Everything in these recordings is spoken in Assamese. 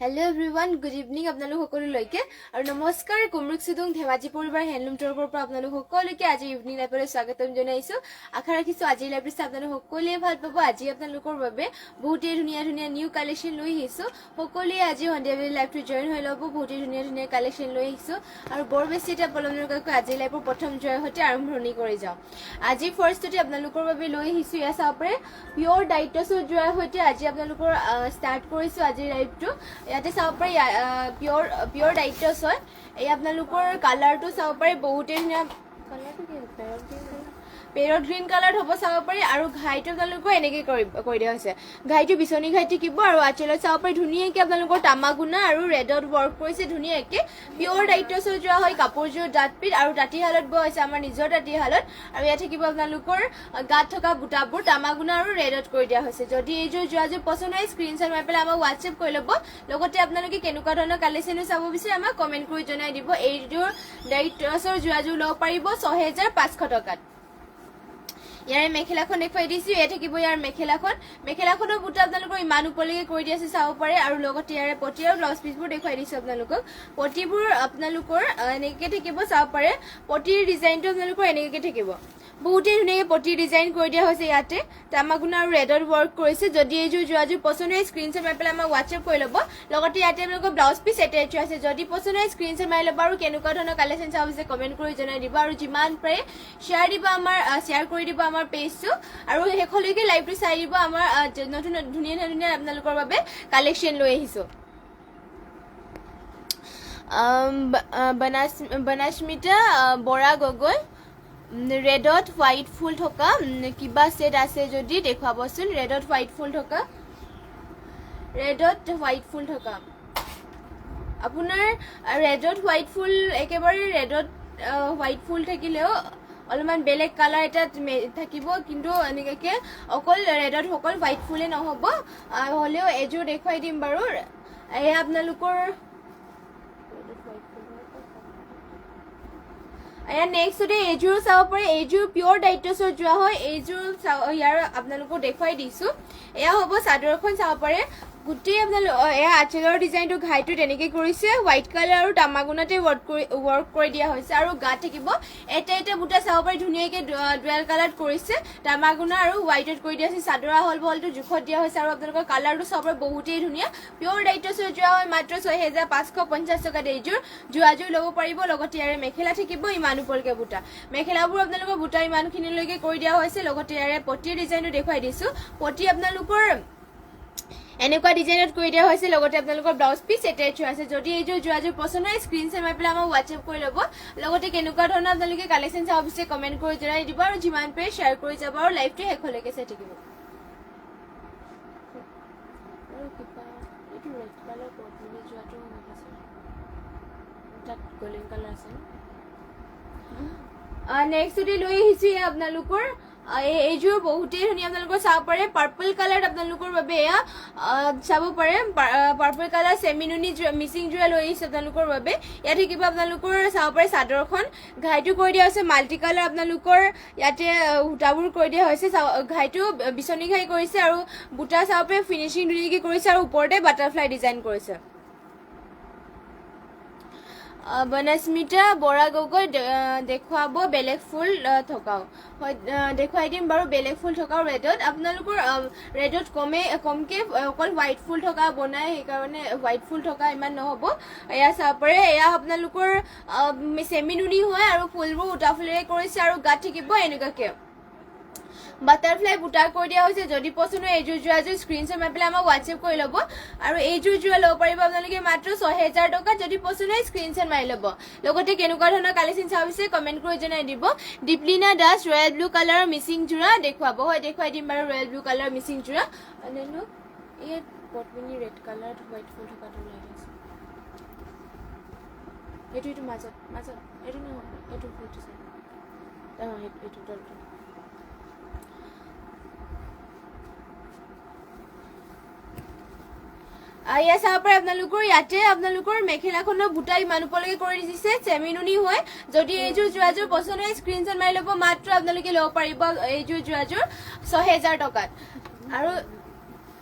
Hello everyone, good evening. আপোনালোক সকলোলৈকে আৰু নমস্কাৰ কুমৰুক সিদুং ধেমাজি পৰিবাৰ হেণ্ডলুম টৰৰ পৰা আপোনালোক সকলোকে আজি ইভিনিং লাইভলৈ স্বাগতম জনাইছো। আশা ৰাখিছো আজি লাইভত আপোনালোক সকলোৱে ভাল পাব। আজি আপোনালোকৰ বাবে বহুতেই ধুনীয়া ধুনীয়া নিউ কালেকশন লৈ আহিছো। সকলোৱে আজি সন্ধিয়াবেলি লাইভটো জয়েন হৈ ল'ব। বহুতেই ধুনীয়া ধুনীয়া কালেকশন লৈ আহিছো আৰু বৰ বেছি এটা পলম নকৰাকৈ আজি লাইভৰ প্ৰথম জয়ৰ সৈতে আৰম্ভণি কৰি যাওঁ। আজি ফাৰ্ষ্টতে আপোনালোকৰ বাবে লৈ আহিছো ইয়া চাব পাৰে পিয়ৰ ডাইটছৰ জয়ৰ সৈতে আজি আপোনালোকৰ ষ্টাৰ্ট কৰিছো আজি লাইভটো। ইয়াতে চাব পাৰি পিয়ৰ ডাইটছ হয়। এই আপোনালোকৰ কালাৰটো চাব পাৰি বহুতেই ধুনীয়া কালাৰটো কি পেৰট গ্ৰীণ কালাৰ হ'ব চাব পাৰি আৰু ঘাইটো আপোনালোকৰ এনেকৈ কৰি দিয়া হৈছে। ঘাইটো বিচনী ঘাই থাকিব আৰু আঁচলত চাব পাৰি ধুনীয়াকৈ আপোনালোকৰ তামাগুনা আৰু ৰেডত ৱৰ্ক কৰিছে ধুনীয়াকৈ। পিয়ৰ ডাইটছৰ যোৱা হয় কাপোৰযোৰ ডাঠপিত আৰু তাঁতীশালত বোৱা হৈছে আমাৰ নিজৰ তাঁতীশালত আৰু ইয়াত থাকিব আপোনালোকৰ গাত থকা বুটাবোৰ তামাগুনা আৰু ৰেডত কৰি দিয়া হৈছে। যদি এইযোৰ যোৱাযোৰ পচন্দ হয় স্ক্ৰীনশ্বট মাৰি পেলাই আমাক হোৱাটছএপ কৰি ল'ব। লগতে আপোনালোকে কেনেকুৱা ধৰণৰ কালেকশ্যনো চাব বিচাৰে আমাক কমেণ্ট কৰি জনাই দিব। এইযোৰ ডাইটছৰ যোৱাযোৰ ল'ব পাৰিব 6500 টকাত। ইয়াৰে মেখেলাখন দেখুৱাই দিছো। ইয়াত থাকিব ইয়াৰ মেখেলাখনৰ বুটা আপোনালোকৰ ইমান ওপৰলৈকে কৰি দি আছে চাব পাৰে আৰু লগতে ইয়াৰে পটি আৰু ব্লাউজ পিচবোৰ দেখুৱাই দিছো আপোনালোকক। পটিবোৰ আপোনালোকৰ এনেকৈ থাকিব চাব পাৰে। পটিৰ ডিজাইনটো আপোনালোকৰ এনেকৈ থাকিব। বহুতেই ধুনীয়াকৈ পটিৰ ডিজাইন কৰি দিয়া হৈছে। ইয়াতে তামাগুনা আৰু ৰেডত ৱৰ্ক কৰিছে। যদি এইযোৰ যোৱাযোৰ পচন্দ হয় স্ক্ৰীনশ্বট মাৰি পেলাই আমাক হোৱাটছএপ কৰি ল'ব। লগতে ইয়াতে আপোনালোকৰ ব্লাউজ পিচ এটেচ আছে। যদি পচন্দ হয় স্ক্ৰীনশ্বট মাৰি ল'ব আৰু কেনেকুৱা ধৰণৰ কালেকশ্যন চাব বিচাৰে কমেণ্ট কৰি জনাই দিব আৰু যিমান পাৰে শ্বেয়াৰ কৰি দিব আমাৰ পেজটো আৰু শেষলৈকে লাইভটো চাই দিব। আমাৰ নতুন ধুনীয়া ধুনীয়া আপোনালোকৰ বাবে কালেকশ্যন লৈ আহিছো। বনাস্মিতা বৰা গগৈ ৰেডত হোৱাইট ফুল থকা কিবা ছেট আছে যদি দেখুৱাবচোন। ৰেডত হোৱাইট ফুল থকা আপোনাৰ ৰেডত হোৱাইট ফুল একেবাৰে ৰেডত হোৱাইট ফুল থাকিলেও অলপমান বেলেগ কালাৰ এটা থাকিব, কিন্তু এনেকৈ অকল ৰেডত অকল হোৱাইট ফুলে নহ'ব। হ'লেও এযোৰ দেখুৱাই দিম বাৰু। এয়া আপোনালোকৰ এয়া নেক্সটতে এইযোৰ চাব পাৰে। এইযোৰ পিয়ৰ ডাইটছৰ যোৱা হয়। এইযোৰ ইয়াৰ আপোনালোকক দেখুৱাই দিছো। এয়া হ'ব চাদৰখন চাব পাৰে। গোটেই আপোনালোক এয়া আঁচলৰ ডিজাইনটো ঘাইটো তেনেকৈ কৰিছে। হোৱাইট কালাৰ আৰু তামাগুনাতে ৱৰ্ক কৰি দিয়া হৈছে আৰু গাত থাকিব এটা বুটা চাব পাৰি ধুনীয়াকৈ ডুৱেল কালাৰত কৰিছে। তামাগুনা আৰু হোৱাইটত কৰি দিয়া হৈছে। চাদৰ আহল বহলটো জোখত দিয়া হৈছে আৰু আপোনালোকৰ কালাৰটো চাব পাৰে বহুতেই ধুনীয়া। পিয়ৰ ডাইটছৰ যোৱা হয় মাত্ৰ 6550 টকাত এইযোৰ যোৱাযোৰ ল'ব পাৰিব। লগতে ইয়াৰে মেখেলা থাকিব ইমান ওপৰলৈকে বুটা। মেখেলাবোৰ আপোনালোকৰ বুটা ইমানখিনিলৈকে কৰি দিয়া হৈছে। লগতে ইয়াৰে পটিৰ ডিজাইনটো দেখুৱাই দিছো। পটি আপোনালোকৰ এনেকুৱা ডিজাইনত কৰি দিয়া হৈছে। লগতে আপোনালোকৰ ব্লাউজ পিচ এটেচ আছে। যদি এইযোৰ যোৱাযোৰ পচন্দ হয় স্ক্ৰীনশ্বট মাৰি পেলাই আমাক হোৱাটছএপ কৰি ল'ব। লগতে কেনেকুৱা ধৰণৰ আপোনালোকে কালেকশ্যন চাব বিচাৰে কমেণ্ট কৰি জনাই দিব আৰু যিমান পাৰে শ্বেয়াৰ কৰি যাব আৰু লাইভটো শেষলৈকে চাই থাকিব। নেক্সটতে লৈ আহিছো আপোনালোকৰ এইযোৰ বহুতেই ধুনীয়া আপোনালোকৰ চাব পাৰে। পাৰ্পল কালাৰ আপোনালোকৰ বাবে এয়া চাব পাৰে। পাৰ্পল কালাৰ চেমিনুনি মিচিং যোৰা লৈ আহিছে আপোনালোকৰ বাবে। ইয়াত থাকিব আপোনালোকৰ চাব পাৰে চাদৰখন ঘাইটো কৰি দিয়া হৈছে মাল্টি কালাৰ। আপোনালোকৰ ইয়াতে সূতাবোৰ কৰি দিয়া হৈছে। ঘাইটো বিচনী ঘাই কৰিছে আৰু বুটা চাব পাৰে ফিনিচিং ধুনীয়াকৈ কৰিছে আৰু ওপৰতে বাটাৰফ্লাই ডিজাইন কৰিছে। বনস্মিতা বৰা গগৈ দেখুৱাব বেলেগ ফুল থকাও হয়। দেখুৱাই দিম বাৰু বেলেগ ফুল থকাও ৰেডত। আপোনালোকৰ ৰেডত কমকৈ অকল হোৱাইট ফুল থকা বনাই, সেইকাৰণে হোৱাইট ফুল থকা ইমান নহ'ব। এয়া চাব পাৰে এয়া আপোনালোকৰ চেমিনুনি হয় আৰু ফুলবোৰ উটা ফুলেৰে কৰিছে আৰু গাত থাকিব এনেকুৱাকৈ বাটাৰফ্লাই বুটা কৰি দিয়া হৈছে। যদি পচন্দ হয় এইযোৰ যোৱাযোৰ স্ক্ৰীনশ্বট মাৰি পেলাই আমাক হোৱাটছএপ কৰি ল'ব আৰু এইযোৰ যোৱা ল'ব পাৰিব আপোনালোকে মাত্ৰ 6000 টকাত। যদি পচন্দ হয় স্ক্ৰীনশ্বট মাৰি ল'ব। লগতে কেনেকুৱা ধৰণৰ কালেকশ্যন চাব বিচাৰে কমেণ্ট কৰি জনাই দিব। দীপলিনা দাস ৰয়েল ব্লু কালাৰৰ মিচিং যোৰা দেখুৱাব হয়। দেখুৱাই দিম বাৰু ৰয়েল ব্লু কালাৰৰ মিচিং যোৰা। এই পটমিনি ৰেড কালাৰত হোৱাইট ফুল থকাটো ওলাই আছে। এইটো মাজত এইটো নহয়, এইটো ফুলটো এইটো তলটো এয়া চাব পাৰে আপোনালোকৰ ইয়াতে আপোনালোকৰ মেখেলাখনৰ বুটা ইমান ওপৰলৈকে কৰি দিছে চেমিনুনি হয়। যদি এইযোৰ যোৱাযোৰ পচন্দ হয় স্ক্ৰীনশ্বট মাৰি ল'ব। মাত্ৰ আপোনালোকে ল'ব পাৰিব এইযোৰ যোৱাযোৰ 6000 টকাত। আৰু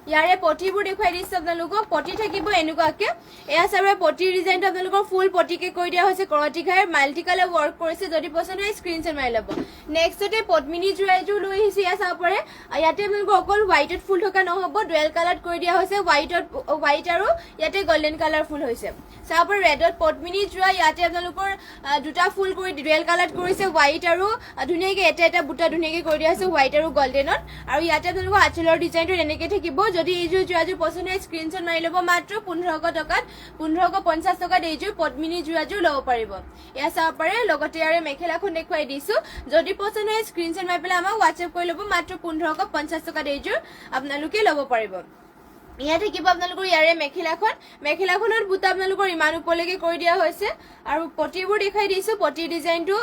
ইয়াৰে পটিবোৰ দেখুৱাই দিছো আপোনালোকক পটি থাকিব এনেকুৱাকে এয়া চাবৰে পটিৰ ডিজাইনটো আপোনালোকৰ ফুল পটিকে কৰি দিয়া হৈছে কৰটি ঘাই মাল্টি কালাৰ ৱৰ্ক কৰিছে যদি পছন্দ হয় স্ক্ৰীনশ্বট মাৰি ল'ব নেক্সটতে পদ্মিনী জুৱেলাৰীটো লৈ আহিছে ইয়া চাব পাৰে ইয়াতে আপোনালোকৰ অকল হোৱাইটত ফুল থকা নহ'ব ডুৱেল কালাৰত কৰি দিয়া হৈছে হোৱাইট আৰু ইয়াতে গল্ডেন কালাৰ ফুল হৈছে চাব পাৰে ৰেডত পদ্মিনী জুৱা ইয়াতে আপোনালোকৰ দুটা ফুল কৰি ডুৱেল কালাৰত কৰিছে হোৱাইট আৰু ধুনীয়াকৈ এটা বুটা ধুনীয়াকৈ কৰি দিয়া হৈছে হোৱাইট আৰু গল্ডেনত আৰু ইয়াতে আপোনালোকৰ আঁচলৰ ডিজাইনটো এনেকৈ থাকিব যদি এইযোৰ জোৰাযোৰ পছন্দ হয় স্ক্ৰীনশ্বট মাৰি ল'ব মাত্ৰ 1500 টকাত 1550 টকাত এইযোৰ পদ্মিনী জোৰাযোৰ ল'ব পাৰিব এয়া চাব পাৰে লগতে ইয়াৰে মেখেলাখন দেখুৱাই দিছো যদি পছন্দ হয় স্ক্ৰীনশ্বট মাৰি পেলাই আমাক হোৱাটছএপ কৰি ল'ব মাত্ৰ 1550 টকাত এইযোৰ আপোনালোকে ল'ব পাৰিব ইয়া থাকিব আপোনালোকৰ ইয়াৰে মেখেলাখনৰ বুটা আপোনালোকৰ ইমান ওপৰলৈকে কৰি দিয়া হৈছে আৰু পটিবোৰ দেখাই দিছো পটি ডিজাইনটো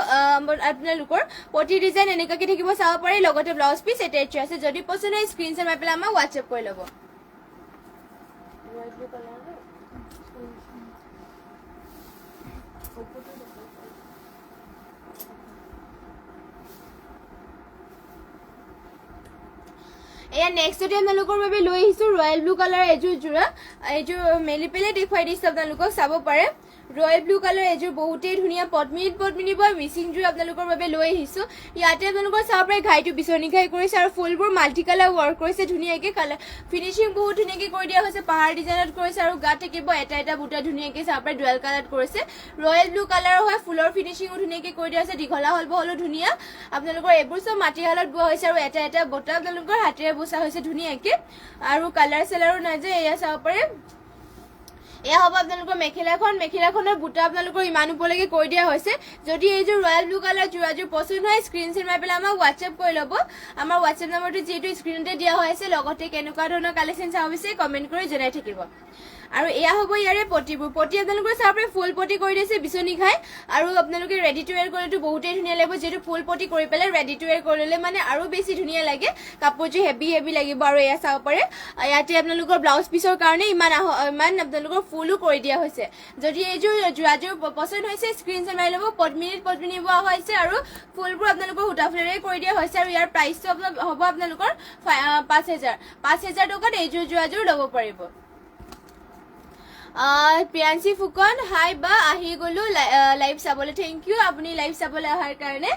আপোনালোকৰ পটি ডিজাইন এনেকুৱাকে থাকিব চাব পাৰে লগতে ব্লাউজ পিচ এটাচ আছে যদি পছন্দ হয় স্ক্ৰীনশ্বট মাৰি পেলাই আমাক হোৱাটছএপ কৰি ল'ব এয়া নেক্সটতে আপোনালোকৰ বাবে লৈ আহিছো ৰয়েল ব্লু কালাৰ এযোৰ জোৰা এইযোৰ মেলি পেলাই দেখুৱাই দিছো আপোনালোকক চাব পাৰে ৰয়েল ব্লু কালাৰ এযোৰ বহুতেই ধুনীয়া পদ্মিনী বয় মিচিং জোৰ আপোনালোকৰ বাবে লৈ আহিছো ইয়াতে আপোনালোকৰ চাব পাৰে ঘাইটো বিচনী ঘাই কৰিছে আৰু ফুলবোৰ মাল্টি কালাৰ ৱৰ্ক কৰিছে ধুনীয়াকৈ কালাৰ ফিনিচিং বহুত ধুনীয়াকৈ কৰি দিয়া হৈছে পাহাৰ ডিজাইনত কৰিছে আৰু গাত থাকিব এটা বুটা ধুনীয়াকৈ চাব পাৰে ডুৱেল কালাৰত কৰিছে ৰয়েল ব্লু কালাৰৰ হয় ফুলৰ ফিনিচিঙো ধুনীয়াকৈ কৰি দিয়া হৈছে দীঘলা হল বহলো ধুনীয়া আপোনালোকৰ এইবোৰ চব মাটিশালত বোৱা হৈছে আৰু এটা বটা আপোনালোকৰ হাতেৰে বচা হৈছে ধুনীয়াকৈ আৰু কালাৰ চেলাৰো নাযায় এয়া চাব পাৰে এয়া হ'ব আপোনালোকৰ মেখেলাখনৰ বুটা আপোনালোকৰ ইমান ওপৰলৈকে কৰি দিয়া হৈছে যদি এইযোৰ ৰয়েল ব্লু কালাৰ জোৰাযোৰ পছন্দ হয় স্ক্ৰীনশ্বট মাৰি পেলাই আমাক হোৱাটছএপ কৰি ল'ব আমাৰ হোৱাটছএপ নম্বৰটো যিহেতু স্ক্ৰীনতে দিয়া হৈ আছে লগতে কেনেকুৱা ধৰণৰ কালেকশ্যন চাব বিচাৰে কমেণ্ট কৰি জনাই থাকিব আৰু এয়া হ'ব ইয়াৰে পটিবোৰ পটি আপোনালোকৰ চাব পাৰে ফুল পটি কৰি দিছে বিচনী ঘাই আৰু আপোনালোকে ৰেডি টু ৱেৰ কৰিলেতো বহুতেই ধুনীয়া লাগিব যিহেতু ফুল পটি কৰি পেলাই ৰেডি টু ৱেৰ কৰি ল'লে মানে আৰু বেছি ধুনীয়া লাগে কাপোৰযোৰ হেভি লাগিব আৰু এয়া চাব পাৰে ইয়াতে আপোনালোকৰ ব্লাউজ পিচৰ কাৰণে ইমান আপোনালোকৰ ফুলো কৰি দিয়া হৈছে যদি এইযোৰ জোৰাযোৰ পছন্দ হৈছে স্ক্ৰীনশ্বট মাৰি ল'ব পদ্মিনী বোৱা হৈছে আৰু ফুলবোৰ আপোনালোকৰ সূতা ফুলেৰে কৰি দিয়া হৈছে আৰু ইয়াৰ প্ৰাইচটো হ'ব আপোনালোকৰ 5000 টকাত এইযোৰ জোৰাযোৰ ল'ব পাৰিব প্ৰিয়াঞ্চি ফুকন হাই বা আহি গলো লাইভ চাবলৈ থেংক ইউ আপুনি লাইভ চাবলৈ অহাৰ কাৰণে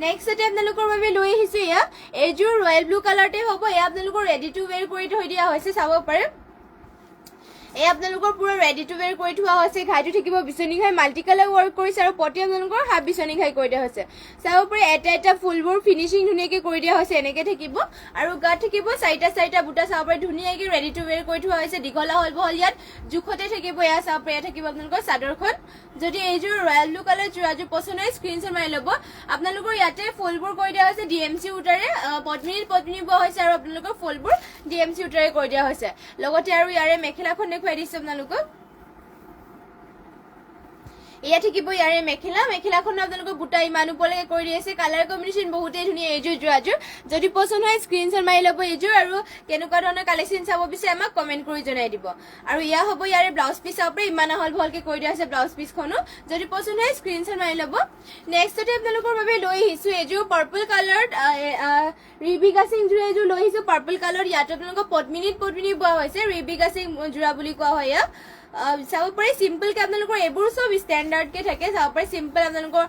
নেক্সটতে আপোনালোকৰ বাবে লৈ আহিছো এয়া এইযোৰ ৰয়েল ব্লু কালাৰতে হ'ব এয়া আপোনালোকৰ ৰেডি টু ৱেৰ কৰি থৈ দিয়া হৈছে চাব পাৰে এই আপোনালোকৰ পুৰা ৰেডি টু ৱেৰ কৰি থোৱা হৈছে ঘাইটো থাকিব বিচনী ঘাই মাল্টি কালাৰ ৱৰ্ক কৰিছে আৰু পটি আপোনালোকৰ হাফ বিচনী ঘাই কৰি দিয়া হৈছে চাব পাৰে এটা ফুলবোৰ ফিনিচিং ধুনীয়াকৈ কৰি দিয়া হৈছে এনেকৈ থাকিব আৰু গাত থাকিব চাৰিটা বুটা চাব পাৰে ধুনীয়াকৈ ৰেডি টু ৱেৰ কৰি থোৱা হৈছে দীঘলা হল বহল ইয়াত জোখতে থাকিব এয়া চাব পাৰে থাকিব আপোনালোকৰ চাদৰখন যদি এইযোৰ ৰয়েল ব্লু কালাৰ জোৰাযোৰ পছন্দ হয় স্ক্ৰীনশ্বট মাৰি ল'ব আপোনালোকৰ ইয়াতে ফুলবোৰ কৰি দিয়া হৈছে DMC উটাৰে পদ্মিনী বোৱা হৈছে আৰু আপোনালোকৰ ফুলবোৰ DMC উটাৰে কৰি দিয়া হৈছে লগতে আৰু ইয়াৰে মেখেলাখন দেখুৱাই দিছো আপোনালোকক এয়া থাকিব ইয়াৰে মেখেলাখন আপোনালোকৰ বুটা ইমান ওপৰলৈকে কৰি দিছে কালাৰ কম্বিনেশ্যন বহুতেই ধুনীয়া এইযোৰ জোৰাযোৰ যদি পছন্দ হয় স্ক্ৰীনশ্বট মাৰি ল'ব এইযোৰ আৰু কেনেকুৱা ধৰণৰ কালেকশ্যন চাব বিচাৰে আমাক কমেণ্ট কৰি জনাই দিব আৰু ইয়া হ'ব ইয়াৰে ব্লাউজ পিচ চাব পাৰে ইমান আহল বহলকৈ কৰি দিয়া আছে ব্লাউজ পিচখনো যদি পছন্দ হয় স্ক্ৰীনশ্বট মাৰি ল'ব নেক্সটতে আপোনালোকৰ বাবে লৈ আহিছো এইযোৰ পাৰ্পল কালাৰত ৰিবিকা সিং জোৰা এইযোৰ লৈ আহিছো পাৰ্পল কালাৰ ইয়াত আপোনালোকৰ পদ্মিনী বোৱা হৈছে ৰিবিকা সিং জোৰা বুলি কোৱা হয় ইয়াক চাব পাৰে চিম্পলকে আপোনালোকৰ এইবোৰ চব ষ্টেণ্ডাৰ্ডকে থাকে চাব পাৰে চিম্পল আপোনালোকৰ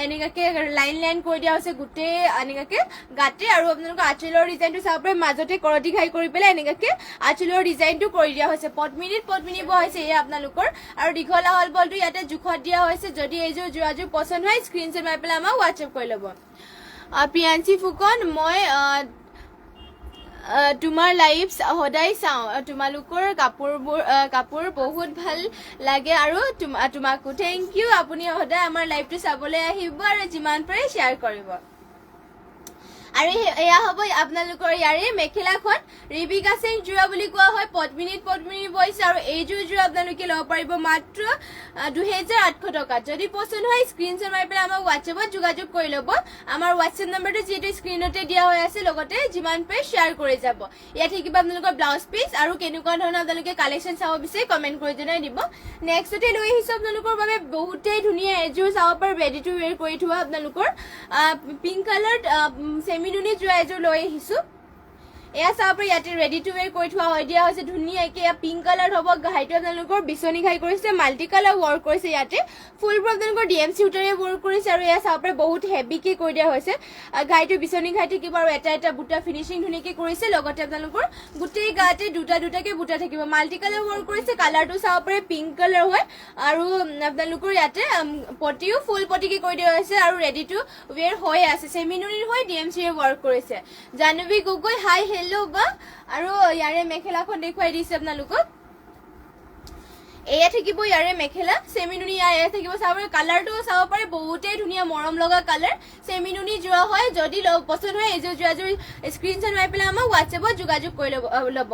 এনেকুৱাকে লাইন কৰি দিয়া হৈছে গোটেই এনেকুৱাকে গাতে আৰু আপোনালোকৰ আঁচলৰ ডিজাইনটো চাব পাৰে মাজতে কৰতি ঘাই কৰি পেলাই এনেকুৱাকে আঁচলৰ ডিজাইনটো কৰি দিয়া হৈছে পদ্মিনী বোৱা হৈছে এয়া আপোনালোকৰ আৰু দীঘলা হল বলটো ইয়াতে জোখত দিয়া হৈছে যদি এইযোৰ জোৰাযোৰ পছন্দ হয় স্ক্ৰীনশ্বট মাৰি পেলাই আমাক হোৱাটছএপ কৰি ল'ব প্ৰিয়াঞ্চি ফুকন মই তোমাৰ লাইভ সদায় চাওঁ তোমালোকৰ কাপোৰ বহুত ভাল লাগে আৰু তোমাকো থেংক ইউ আপুনি সদায় আমাৰ লাইভটো চাবলৈ আহিব আৰু যিমান পাৰে শ্বেয়াৰ কৰিব আৰু এয়া হ'ব আপোনালোকৰ ইয়াৰে মেখেলাখন ৰিবিকা সিং জোৰা বুলি কোৱা হয় পদ্মিনী বয়ছে আৰু এইযোৰ জোৰা আপোনালোকে ল'ব পাৰিব মাত্ৰ 2800 টকাত যদি পছন্দ হয় স্ক্ৰীনশ্বট মাৰি পেলাই আমাক হোৱাটছএপত যোগাযোগ কৰি ল'ব আমাৰ হোৱাটছএপ নম্বৰটো যিহেতু স্ক্ৰীনতে দিয়া হৈ আছে লগতে যিমান পাৰে শ্বেয়াৰ কৰি যাব ইয়াত থাকিব আপোনালোকৰ ব্লাউজ পিচ আৰু কেনেকুৱা ধৰণৰ আপোনালোকে কালেকশ্যন চাব বিচাৰে কমেণ্ট কৰি জনাই দিব নেক্সটতে লৈ আহিছো আপোনালোকৰ বাবে বহুতেই ধুনীয়া এযোৰ চাব পাৰে ৰেডি টু ৱেৰ কৰি থোৱা আপোনালোকৰ পিংক কালাৰ চেমিনুনি জোৰা এযোৰ লৈ আহিছো এয়া চাব পাৰি ইয়াতে ৰেডি টু ৱেৰ কৰি থোৱা হয় দিয়া হৈছে ধুনীয়াকে এয়া পিংক কালাৰ হ'ব ঘাইটো আপোনালোকৰ বিচনী ঘাই কৰিছে মাল্টি কালাৰ ৱৰ্ক কৰিছে ইয়াতে ফুলবোৰ আপোনালোকৰ DMC উটাৰে ৱৰ্ক কৰিছে আৰু এয়া চাব পাৰি বহুত হেভিকে কৰি দিয়া হৈছে ঘাইটো বিচনী ঘাই থাকিব আৰু এটা বুটা ফিনিচিং ধুনীয়াকে কৰিছে লগতে আপোনালোকৰ গোটেই গাতে দুটাকে বুটা থাকিব মাল্টি কালাৰ ৱৰ্ক কৰিছে কালাৰটো চাব পাৰি পিংক কালাৰ হয় আৰু আপোনালোকৰ ইয়াতে পটিও ফুল পটিকে কৰি দিয়া হৈছে আৰু ৰেডি টু ৱেৰ হৈ আছে চেমিনুনিৰ হৈ DMC ৰে ৱৰ্ক কৰিছে জাহ্নৱী গগৈ হাই হেল্ল' বা আৰু ইয়াৰে মেখেলাখন দেখুৱাই দিছে আপোনালোকক এয়া থাকিব ইয়াৰে মেখেলা চেমিনুনি ইয়াৰে থাকিব চাব কালাৰটো চাব পাৰে বহুতেই ধুনীয়া মৰম লগা কালাৰ চেমিনুনি যোৱা হয় যদি পছন্দ হয় এইযোৰ যোৱাযোৰ স্ক্ৰীনশ্বট মাৰি পেলাই আমাক হোৱাটছএপত যোগাযোগ কৰি ল'ব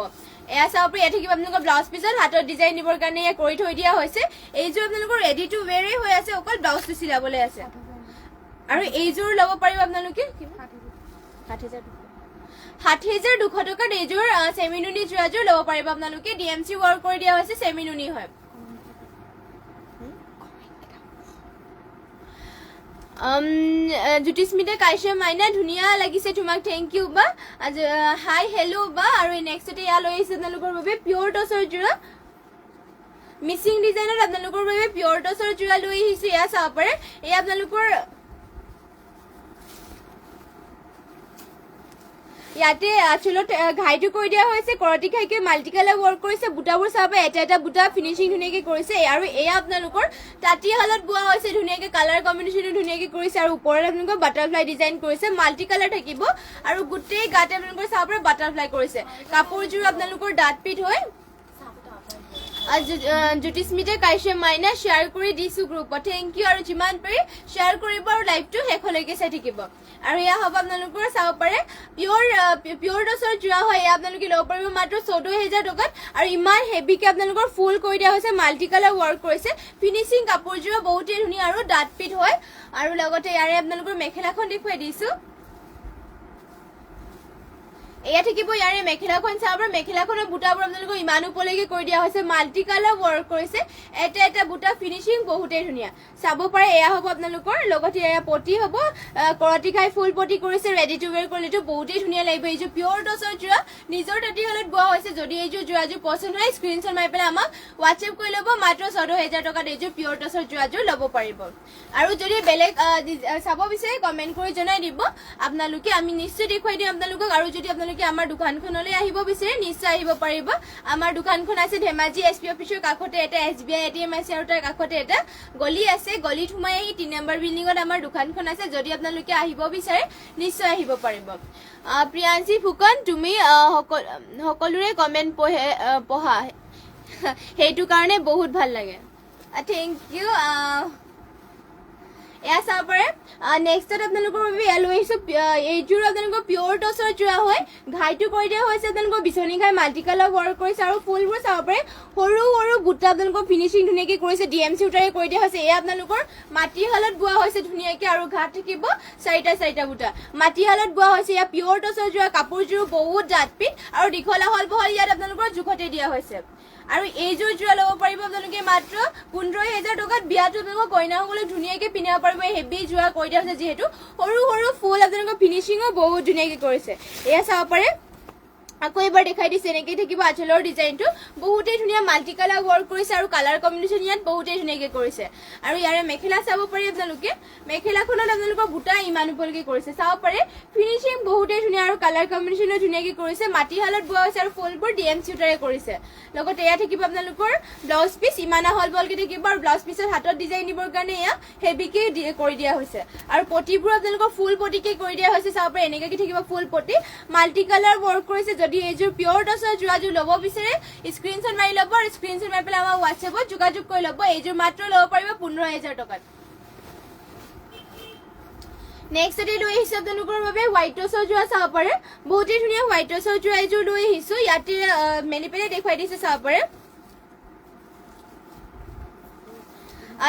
এয়া চাব পাৰে এয়া থাকিব আপোনালোকৰ ব্লাউজ পিছত হাতত ডিজাইন দিবৰ কাৰণে এয়া কৰি থৈ দিয়া হৈছে এইযোৰ আপোনালোকৰ ৰেডি টু ৱেৰে হৈ আছে অকল ব্লাউজটো চিলাবলৈ আছে আৰু এইযোৰ ল'ব পাৰিব আপোনালোকে ৭০,২০০ টকাত এইযোৰ চেমিনুনি যোৱাযোৰ ল'ব পাৰিব আপোনালোকে DMC ৱৰ্ক কৰি দিয়া হৈছে চেমিনুনি হয় জ্যোতিস্মিতা কাশ্যপ মাইনা ধুনীয়া লাগিছে তোমাক থেংক ইউ বা হাই হেল্ল' বা আৰু নেক্সটতে এয়া লৈ আহিছে আপোনালোকৰ বাবে পিয়ৰ টচৰ যোৰা মিচিং ডিজাইনত আপোনালোকৰ বাবে পিয়ৰ টচৰ যোৰা লৈ আহিছো এয়া চাব পাৰে এয়া আপোনালোকৰ ইয়াতে আচলত ঘাইটো কৰি দিয়া হৈছে কৰতি ঘাইকে মাল্টি কালাৰ ৱৰ্ক কৰিছে বুটাবোৰ চাব এটা বুটা ফিনিচিং ধুনীয়াকে কৰিছে আৰু এয়া আপোনালোকৰ তাঁতীশালত বোৱা হৈছে ধুনীয়াকে কালাৰ কম্বিনেশ্যনো ধুনীয়াকে কৰিছে আৰু ওপৰত আপোনালোকৰ বাটাৰফ্লাই ডিজাইন কৰিছে মাল্টি কালাৰ থাকিব আৰু গোটেই গাতে আপোনালোকৰ চাব বাটাৰফ্লাই কৰিছে কাপোৰযোৰ আপোনালোকৰ ডাঠ পিঠ হয় জ্যোতিস্মিতা কাশ্যপ মাইনা শ্বেয়াৰ কৰি দিছো গ্ৰুপত থেংক ইউ আৰু যিমান পাৰি শ্বেয়াৰ কৰিব আৰু লাইভটো শেষলৈকে চাই থাকিব আৰু এয়া হ'ব আপোনালোকৰ চাব পাৰে পিয়ৰ টচৰ যোৰা হয় এয়া আপোনালোকে ল'ব পাৰিব মাত্ৰ ১৪,০০০ টকাত আৰু ইমান হেভিকে আপোনালোকৰ ফুল কৰি দিয়া হৈছে মাল্টি কালাৰ ৱৰ্ক কৰিছে ফিনিচিং কাপোৰযোৰ বহুতেই ধুনীয়া আৰু ডাঠ পিঠ হয় আৰু লগতে ইয়াৰে আপোনালোকৰ মেখেলাখন দেখুৱাই দিছো এয়া থাকিব ইয়াৰে মেখেলাখন চাব মেখেলাখনৰ বুটাবোৰ আপোনালোকৰ ইমান ওপৰলৈকে কৰি দিয়া হৈছে মাল্টি কালাৰ ৱৰ্ক কৰিছে এটা বুটা ফিনিচিং বহুতেই ধুনীয়া চাব পাৰে এয়া হ'ব আপোনালোকৰ লগতে এয়া পটি হ'ব কৰতি খাই ফুল পটি কৰিছে ৰেডি টু ৱেৰ কৰিলেতো বহুতেই ধুনীয়া লাগিব এইযোৰ পিয়ৰ টচৰ যোৰা নিজৰ তাঁতীশালত বোৱা হৈছে যদি এইযোৰ যোৰাযোৰ পচন্দ হয় স্ক্ৰীনশ্বট মাৰি পেলাই আমাক হোৱাটছএপ কৰি ল'ব মাত্ৰ ১৪,০০০ টকাত এইযোৰ পিয়ৰ টচৰ যোৰাযোৰ ল'ব পাৰিব আৰু যদি বেলেগ চাব বিচাৰে কমেণ্ট কৰি জনাই দিব আপোনালোকে আমি নিশ্চয় দেখুৱাই দিম আপোনালোকক আৰু যদি আমাৰ দোকানখনলৈ আহিব বিচাৰে নিশ্চয় আহিব পাৰিব আমাৰ দোকানখন আছে ধেমাজি SP অফিচৰ কাষতে এটা SBI ATM আছে আৰু তাৰ কাষতে এটা গলি আছে গলিত সোমাই আহি ৩ নম্বৰ বিল্ডিঙত আমাৰ দোকানখন আছে যদি আপোনালোকে আহিব বিচাৰে নিশ্চয় আহিব পাৰিব প্ৰিয়াঞ্চি ফুকন তুমি সকলোৰে কমেণ্ট পঢ়া সেইটো কাৰণে বহুত ভাল লাগে থেংক ইউ এয়া চাব পাৰে নেক্সটত আপোনালোকৰ বাবে এয়া লৈ আহিছো এইযোৰ আপোনালোকৰ পিয়ৰ টচৰ যোৰা হয় ঘাইটো কৰি দিয়া হৈছে আপোনালোকৰ বিচনী ঘাই মাল্টি কালাৰ ৱৰ্ক কৰিছে আৰু ফুলবোৰ চাব পাৰে সৰু সৰু বুটা আপোনালোকৰ ফিনিচিং ধুনীয়াকে কৰিছে DMC উটাৰে কৰি দিয়া হৈছে এয়া আপোনালোকৰ মাটিশালত বোৱা হৈছে ধুনীয়াকে আৰু ঘাট থাকিব চাৰিটা বুটা মাটিশালত বোৱা হৈছে এয়া পিয়ৰ টচৰ যোৰা কাপোৰযোৰ বহুত ডাঠ পিঠ আৰু দীঘল আহল বহল ইয়াত আপোনালোকৰ জোখতে দিয়া হৈছে আৰু এইযোৰ যোৰা ল'ব পাৰিব আপোনালোকে মাত্ৰ ১৫,০০০ টকাত বিয়াটো আপোনালোকৰ কইনাসকলক ধুনীয়াকে পিন্ধাব পাৰিব হেভি যোৰা কৰি দিয়া হৈছে যিহেতু সৰু সৰু ফুল আপোনালোকৰ ফিনিচিঙো বহুত ধুনীয়াকে কৰিছে এয়া চাব পাৰে আকৌ এবাৰ দেখাই দিছে এনেকৈ থাকিব আঁচলৰ ডিজাইনটো বহুতেই ধুনীয়া মাল্টি কালাৰ ৱৰ্ক কৰিছে আৰু কালাৰ কম্বিনেশ্যন ইয়াত বহুতেই ধুনীয়াকে কৰিছে আৰু ইয়াৰে মেখেলা চাব পাৰি আপোনালোকে মেখেলাখনত আপোনালোকৰ বুটা ইমান ওপৰলৈকে কৰিছে চাব পাৰে ফিনিচিং বহুতেই ধুনীয়া আৰু কালাৰ কম্বিনেশ্যনো ধুনীয়াকে কৰিছে মাটিশালত বোৱা হৈছে আৰু ফুলবোৰ DMC উটাৰে কৰিছে লগতে এয়া থাকিব আপোনালোকৰ ব্লাউজ পিচ ইমান আহল বহলকে থাকিব আৰু ব্লাউজ পিচত হাতত ডিজাইন দিবৰ কাৰণে এয়া হেভিকে কৰি দিয়া হৈছে আৰু পটিবোৰ আপোনালোকৰ ফুল পটিকে কৰি দিয়া হৈছে চাব পাৰে এনেকৈ থাকিব ফুল পটি মাল্টি কালাৰ ৱৰ্ক কৰিছে যদি এইযোৰ পিয়ৰ টচৰ যোৰাযোৰ ল'ব বিচাৰে স্ক্ৰীনশ্বট মাৰি ল'ব আৰু স্ক্ৰীনশ্বট মাৰি পেলাই আমাৰ হোৱাটছএপত যোগাযোগ কৰি ল'ব এইযোৰ মাত্ৰ ল'ব পাৰিব ১৫,০০০ টকাত নেক্সটতে লৈ আহিছো আপোনালোকৰ বাবে হোৱাইট টচৰ যোৰা চাব পাৰে বহুতেই ধুনীয়া হোৱাইট টচৰ যোৰা এইযোৰ লৈ আহিছো ইয়াতে মেলি পেলাই দেখুৱাই দিছে চাব পাৰে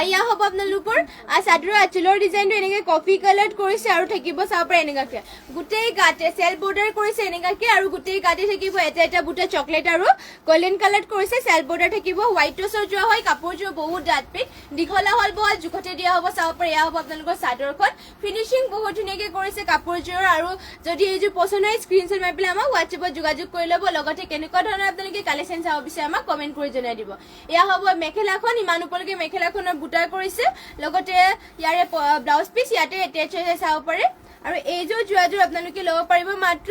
ইয়া হ'ব আপোনালোকৰ চাদৰৰ আঁচলৰ ডিজাইনটো এনেকৈ কফি কালাৰত কৰিছে আৰু থাকিব চাব পাৰে এনেকুৱাকে গোটেই গাতে চেল বৰ্ডাৰ কৰিছে এনেকুৱাকে আৰু গোটেই গাতে থাকিব এটা এটা বুটা চকলেট আৰু গোল্ডেন কালাৰত কৰিছে চেল বৰ্ডাৰ থাকিব হোৱাইট টছৰ যোৱা হয় কাপোৰযোৰ বহুত ডাঠ পিক দীঘলা হ'ল বহল জোখতে দিয়া হ'ব চাব পাৰে এয়া হ'ব আপোনালোকৰ চাদৰখন ফিনিচিং বহুত ধুনীয়াকৈ কৰিছে কাপোৰযোৰৰ আৰু যদি এইযোৰ পচন্দ হয় স্ক্ৰীনশ্বট মাৰি পেলাই আমাক হোৱাটছএপত যোগাযোগ কৰি ল'ব লগতে কেনেকুৱা ধৰণৰ আপোনালোকে কালেকশ্যন চাব বিচাৰে আমাক কমেণ্ট কৰি জনাই দিব এয়া হ'ব মেখেলাখন ইমান ওপৰলৈকে মেখেলাখনৰ বুটা কৰিছে লগতে ইয়াৰে ব্লাউজ পিচ ইয়াতে এটেচ হৈ চাব পাৰে আৰু এইযোৰ যোৰাযোৰ আপোনালোকে ল'ব পাৰিব মাত্ৰ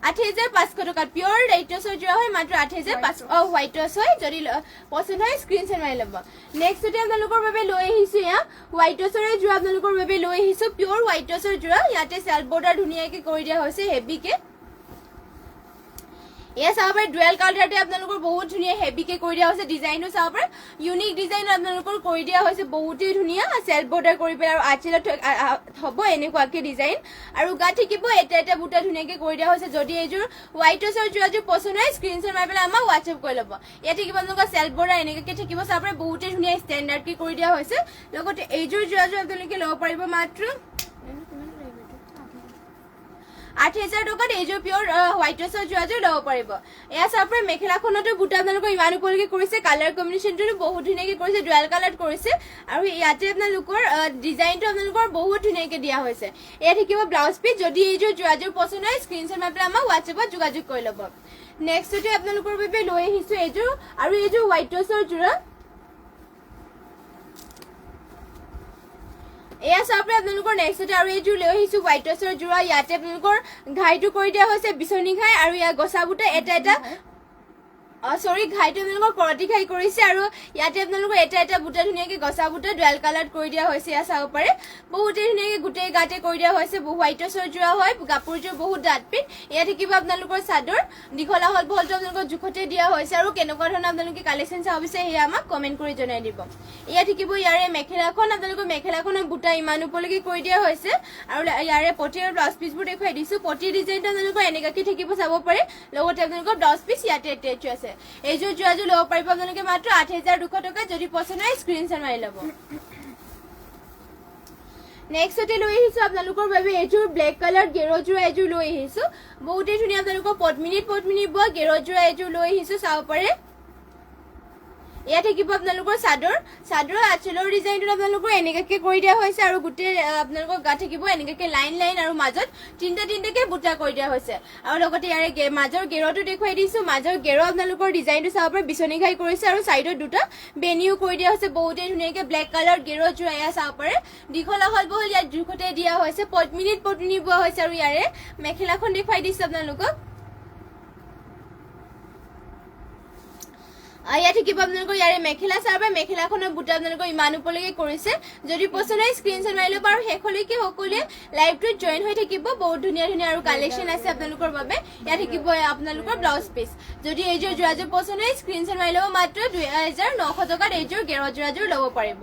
৮৫০০ টকাত পিয়ৰ ৰেইটছৰ যোৰা হয় মাত্ৰ ৮৫০০ হোৱাইট টছ হয় যদি পচন্দ হয় স্ক্ৰীনশ্বট মাৰি ল'ব নেক্সটতে আপোনালোকৰ বাবে লৈ আহিছোঁ এয়া হোৱাইট টছৰে যোৰা আপোনালোকৰ বাবে লৈ আহিছোঁ পিয়ৰ হোৱাইট টছৰ যোৰা ইয়াতে চেল্ফ বৰ্ডাৰ ধুনীয়াকৈ কৰি দিয়া হৈছে হেভিকে এয়া চাব পাৰে ডুৱেল কালাৰতে আপোনালোকৰ বহুত ধুনীয়া হেভিকে কৰি দিয়া হৈছে ডিজাইনটো চাব পাৰে ইউনিক ডিজাইন আপোনালোকৰ কৰি দিয়া হৈছে বহুতেই ধুনীয়া চেল্ফ বৰ্ডাৰ কৰি পেলাই আৰু আঁচলত হ'ব এনেকুৱাকে ডিজাইন আৰু গাত থাকিব এটা এটা বুটা ধুনীয়াকৈ কৰি দিয়া হৈছে যদি এইযোৰ হোৱাইট টছৰ যোৰাযোৰ পচন্দ হয় স্ক্ৰীনশ্বট মাৰি পেলাই আমাক হোৱাটছএপ কৰি ল'ব ইয়াত থাকিব আপোনালোকৰ চেল্ফ বৰ্ডাৰ এনেকুৱাকৈ থাকিব চাব পাৰে বহুতেই ধুনীয়া ষ্টেণ্ডাৰ্ডকৈ কৰি দিয়া হৈছে লগতে এইযোৰ যোৰাযোৰ আপোনালোকে ল'ব পাৰিব মাত্ৰ ৮০০০ টকাত এইযোৰ পিয়ৰ হোৱাইট টছৰ যোৰাযোৰ ল'ব পাৰিব এয়া চাব পাৰে মেখেলাখনতো বুটা আপোনালোকৰ ইমান ওপৰলৈকে কৰিছে কালাৰ কম্বিনেশ্যনটো বহুত ধুনীয়াকৈ কৰিছে ডুৱেল কালাৰত কৰিছে আৰু ইয়াতে আপোনালোকৰ ডিজাইনটো আপোনালোকৰ বহুত ধুনীয়াকৈ দিয়া হৈছে এয়া থাকিব ব্লাউজ পিচ যদি এইযোৰ যোৰাযোৰ পচন্দ হয় স্ক্ৰীনশ্বট মাৰি পেলাই আমাক হোৱাটছএপত যোগাযোগ কৰি ল'ব নেক্সটতে আপোনালোকৰ বাবে লৈ আহিছোঁ এইযোৰ আৰু এইযোৰ হোৱাইট টছৰ যোৰা এয়া চাব পাৰে আপোনালোকৰ নেক্সটতে আৰু এইযোৰ লৈ আহিছোঁ হোৱাইট টছৰ যোৰা ইয়াতে আপোনালোকৰ ঘাইটো কৰি দিয়া হৈছে বিচনী ঘাই আৰু ইয়াৰ গছা বুটা এটা এটা সৰি ঘাইটো আপোনালোকৰ কৰতি ঘাই কৰিছে আৰু ইয়াতে আপোনালোকৰ এটা এটা বুটা ধুনীয়াকৈ গছা বুটা ডুৱেল কালাৰত কৰি দিয়া হৈছে এয়া চাব পাৰে বহুতেই ধুনীয়াকৈ গোটেই গাতে কৰি দিয়া হৈছে হোৱাইট টছৰ যোৰা হয় কাপোৰযোৰ বহুত ডাঠ পিক এয়া থাকিব আপোনালোকৰ চাদৰ দীঘলা হ'ল বহলটো আপোনালোকৰ জোখতে দিয়া হৈছে আৰু কেনেকুৱা ধৰণৰ আপোনালোকে কালেকশ্যন চাব বিচাৰে সেয়া আমাক কমেণ্ট কৰি জনাই দিব এয়া থাকিব ইয়াৰে মেখেলাখন আপোনালোকৰ মেখেলাখনৰ বুটা ইমান ওপৰলৈকে কৰি দিয়া হৈছে আৰু ইয়াৰে পটি আৰু ব্লাউজ পিচবোৰ দেখুৱাই দিছোঁ পটি ডিজাইনটো আপোনালোকৰ এনেকুৱাকৈ থাকিব চাব পাৰে লগতে আপোনালোকৰ ব্লাউজ পিচ ইয়াতে এটেচ আছে এইযোৰ যোৰাযোৰ ল'ব পাৰিব আপোনালোকে মাত্ৰ ৮২০০ টকা যদি পচন্দ হয় স্ক্ৰীনশ্বট মাৰি ল'ব নেক্সটতে লৈ আহিছোঁ আপোনালোকৰ বাবে এইযোৰ ব্লেক কালাৰ গেৰ যোৰা এইযোৰ লৈ আহিছোঁ বহুতেই ধুনীয়া আপোনালোকৰ পদ্মিনীত বোৱা গেৰ যোৰা এইযোৰ লৈ আহিছোঁ চাব পাৰে এয়া থাকিব আপোনালোকৰ চাদৰ আঁচলৰ ডিজাইনটো আপোনালোকৰ এনেকুৱাকৈ কৰি দিয়া হৈছে আৰু গোটেই আপোনালোকৰ গাত থাকিব এনেকুৱাকৈ লাইন লাইন আৰু মাজত তিনিটাকৈ বুটা কৰি দিয়া হৈছে আৰু লগতে ইয়াৰে মাজৰ গেৰটো দেখুৱাই দিছোঁ মাজৰ গেৰ আপোনালোকৰ ডিজাইনটো চাব পাৰে বিচনী ঘাই কৰিছে আৰু চাইডত দুটা বেনিও কৰি দিয়া হৈছে বহুতেই ধুনীয়াকৈ ব্লেক কালাৰ গেৰ যোৰা এয়া চাব পাৰে দীঘলা হ'ল বহল ইয়াত জোখতে দিয়া হৈছে পদ্মিনীত বোৱা হৈছে আৰু ইয়াৰে মেখেলাখন দেখুৱাই দিছোঁ আপোনালোকক ইয়া থাকিব আপোনালোকৰ ইয়াৰে মেখেলা চাব পাৰে মেখেলাখনৰ বুটা আপোনালোকৰ ইমান ওপৰলৈকে কৰিছে যদি পচন্দ হয় স্ক্ৰীনশ্বট মাৰি ল'ব আৰু শেষলৈকে সকলোৱে লাইভটোত জইন হৈ থাকিব বহুত ধুনীয়া ধুনীয়া আৰু কালেকশ্যন আছে আপোনালোকৰ বাবে ইয়া থাকিব আপোনালোকৰ ব্লাউজ পিচ যদি এইযোৰ যোৰাযোৰ পচন্দ হয় স্ক্ৰীনশ্বট মাৰি ল'ব মাত্ৰ ২৯০০ টকাত এইযোৰ গেৰ যোৰাযোৰ ল'ব পাৰিব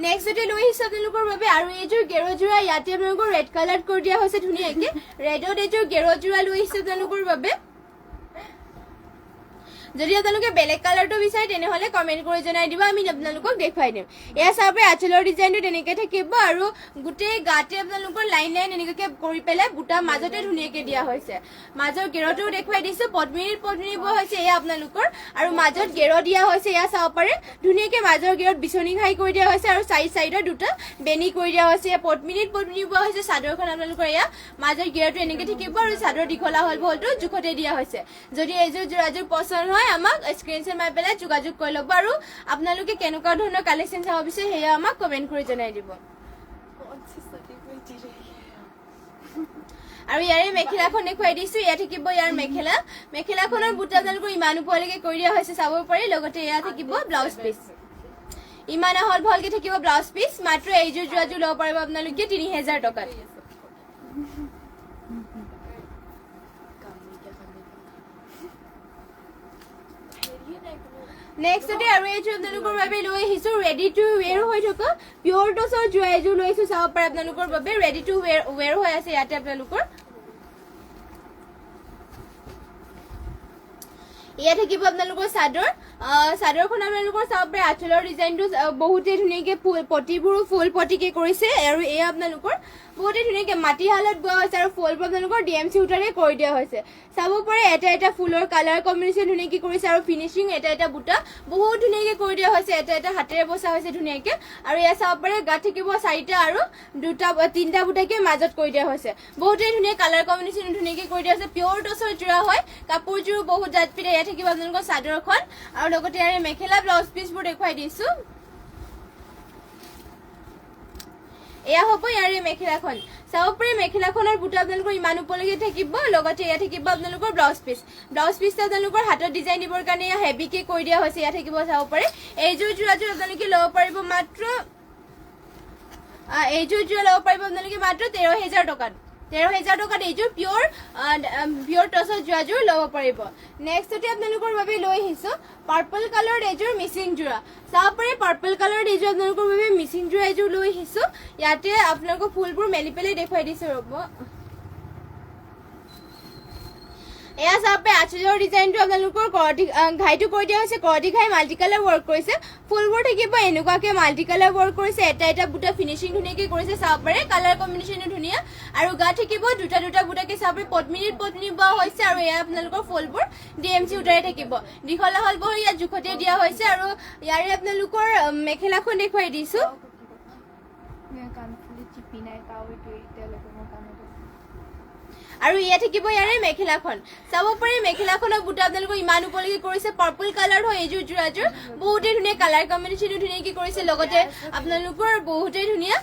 নেক্সটতে লৈ আহিছোঁ আপোনালোকৰ বাবে আৰু এইযোৰ গেৰ যোৰা ইয়াতে আপোনালোকৰ ৰেড কালাৰত কৰি দিয়া হৈছে ধুনীয়াকৈ ৰেডত এইযোৰ গেৰ যোৰা লৈ আহিছোঁ আপোনালোকৰ বাবে যদি আপোনালোকে বেলেগ কালাৰটো বিচাৰে তেনেহ'লে কমেণ্ট কৰি জনাই দিব আমি আপোনালোকক দেখুৱাই দিম এয়া চাব পাৰে আঁচলৰ ডিজাইনটো তেনেকৈ থাকিব আৰু গোটেই গাতে আপোনালোকৰ লাইন লাইন এনেকুৱাকৈ কৰি পেলাই বুটা মাজতে ধুনীয়াকৈ দিয়া হৈছে মাজৰ গেৰটোও দেখুৱাই দিছোঁ পদ্মিনীত বোৱা হৈছে এয়া আপোনালোকৰ আৰু মাজত গেৰ দিয়া হৈছে এয়া চাব পাৰে ধুনীয়াকৈ মাজৰ গেৰত বিচনী ঘাই কৰি দিয়া হৈছে আৰু চাইডত দুটা বেনি কৰি দিয়া হৈছে এয়া পদ্মিনীত বোৱা হৈছে চাদৰখন আপোনালোকৰ এয়া মাজৰ গেৰটো এনেকৈ থাকিব আৰু চাদৰ দীঘলা হ'ল বহলটো জোখতে দিয়া হৈছে যদি এইযোৰ যোৰাযোৰ পচন্দ হয় আমাক স্ক্ৰীনশ্বট মাৰি পেলাই যোগাযোগ কৰি ল'ব আৰু আপোনালোকে কেনেকুৱা ধৰণৰ কালেকশ্যন চাব বিচাৰে সেয়া আমাক কমেণ্ট কৰি জনাই দিব আৰু ইয়াৰে মেখেলাখন দেখুৱাই দিছোঁ এয়া থাকিব ইয়াৰ মেখেলাখনৰ বুটা আপোনালোকৰ ইমান ওপৰলৈকে কৰি দিয়া হৈছে চাব পাৰি লগতে এয়া থাকিব ব্লাউজ পিচ ইমান আহল বহলকৈ থাকিব ব্লাউজ পিচ মাত্ৰ এইযোৰ যোৰাযোৰ ল'ব পাৰিব আপোনালোকে ৩০০০ টকাত নেক্সটতে আৰু এইযোৰ আপোনালোকৰ বাবে লৈ আহিছোঁ ৰেডি টু ৱেৰ হৈ থকা পিয়ৰ টছৰ যোৰা এযোৰ লৈ আহিছোঁ চাব পাৰে আপোনালোকৰ বাবে ৰেডি টু ৱেৰ হৈ আছে ইয়াতে আপোনালোকৰ এয়া থাকিব আপোনালোকৰ চাদৰ চাদৰখন আপোনালোকৰ চাব পাৰে আঁচলৰ ডিজাইনটো বহুতে ধুনীয়াকে পটিবোৰ ফুল পটিকে কৰিছে আৰু এয়া আপোনালোকৰ বহুতে ধুনীয়াকে মাটিশালত বোৱা হৈছে আৰু ফুলবোৰ আপোনালোকৰ DMC সূতাৰে কৰি দিয়া হৈছে চাব পাৰে এটা এটা ফুলৰ কালাৰ কম্বিনেশ্যন ধুনীয়াকে কৰিছে আৰু ফিনিচিং এটা এটা বুটা বহুত ধুনীয়াকে কৰি দিয়া হৈছে এটা এটা হাতেৰে বসা হৈছে ধুনীয়াকে আৰু এয়া চাব পাৰে গাত থাকিব চাৰিটা আৰু তিনটা বুটাকে মাজত কৰি দিয়া হৈছে বহুতে ধুনীয়া কালাৰ কম্বিনেশ্যন ধুনীয়াকে কৰি দিয়া হৈছে পিয়ৰ টছৰ জোৰা হয় কাপোৰযোৰ বহুত জাতপিৰে এয়া থাকিব আপোনালোকৰ চাদৰখন আৰু লগতে ইয়াৰে মেখেলা ব্লাউজ পিচবোৰ দেখুৱাই দিছো এয়া হ'ব ইয়াৰে মেখেলাখন চাব পাৰে মেখেলাখনৰ বুটা আপোনালোকৰ ইমান ওপৰলৈকে থাকিব লগতে এয়া থাকিব আপোনালোকৰ ব্লাউজ পিচটা আপোনালোকৰ হাতত ডিজাইন দিবৰ কাৰণে এয়া হেভিকে কৰি দিয়া হৈছে এয়া থাকিব চাব পাৰে এইযোৰ যোৰাযোৰ আপোনালোকে ল'ব পাৰিব মাত্ৰ 13,000 টকাত 13,000 টকাত এইযোৰ পিয়ৰ টছৰ যোৰাযোৰ ল'ব পাৰিব নেক্সটতে আপোনালোকৰ বাবে লৈ আহিছো পাৰ্পল কালাৰ এইযোৰ মিচিং যোৰা চাব পাৰে পাৰ্পল কালাৰ এইযোৰ আপোনালোকৰ বাবে মিচিং যোৰা এইযোৰ লৈ আহিছো ইয়াতে আপোনালোকৰ ফুলবোৰ মেলি পেলাই দেখুৱাই দিছো ৰ'ব এয়া চাব পাৰে আঁচলৰ ডিজাইনটো আপোনালোকৰ ঘাইটো কৰি দিয়া হৈছে কৰতি ঘাই মাল্টি কালাৰ ৱৰ্ক কৰিছে ফুলবোৰ থাকিব এনেকুৱাকে মাল্টি কালাৰ ৱৰ্ক কৰিছে এটা এটা বুটা ফিনিচিং ধুনীয়াকে কৰিছে চাব পাৰে কালাৰ কম্বিনেশ্যনো ধুনীয়া আৰু গা থাকিব দুটা বুটাকে চাব পাৰে পদ্মিনী বোৱা হৈছে আৰু এয়া আপোনালোকৰ ফুলবোৰ DMC সূতাৰে থাকিব দীঘল আহলবোৰ ইয়াত জোখতে দিয়া হৈছে আৰু ইয়াৰে আপোনালোকৰ মেখেলাখন দেখুৱাই দিছো আৰু ইয়া থাকিব ইয়াৰে মেখেলাখন চাব পাৰে মেখেলাখনৰ বুটা আপোনালোকৰ ইমান ওপৰলৈকে কৰিছে পাৰ্পল কালাৰ হয় এইযোৰ যোৰাযোৰ বহুতে ধুনীয়া কালাৰ কম্বিনেশ্যনো ধুনীয়াকে কৰিছে লগতে আপোনালোকৰ বহুতে ধুনীয়া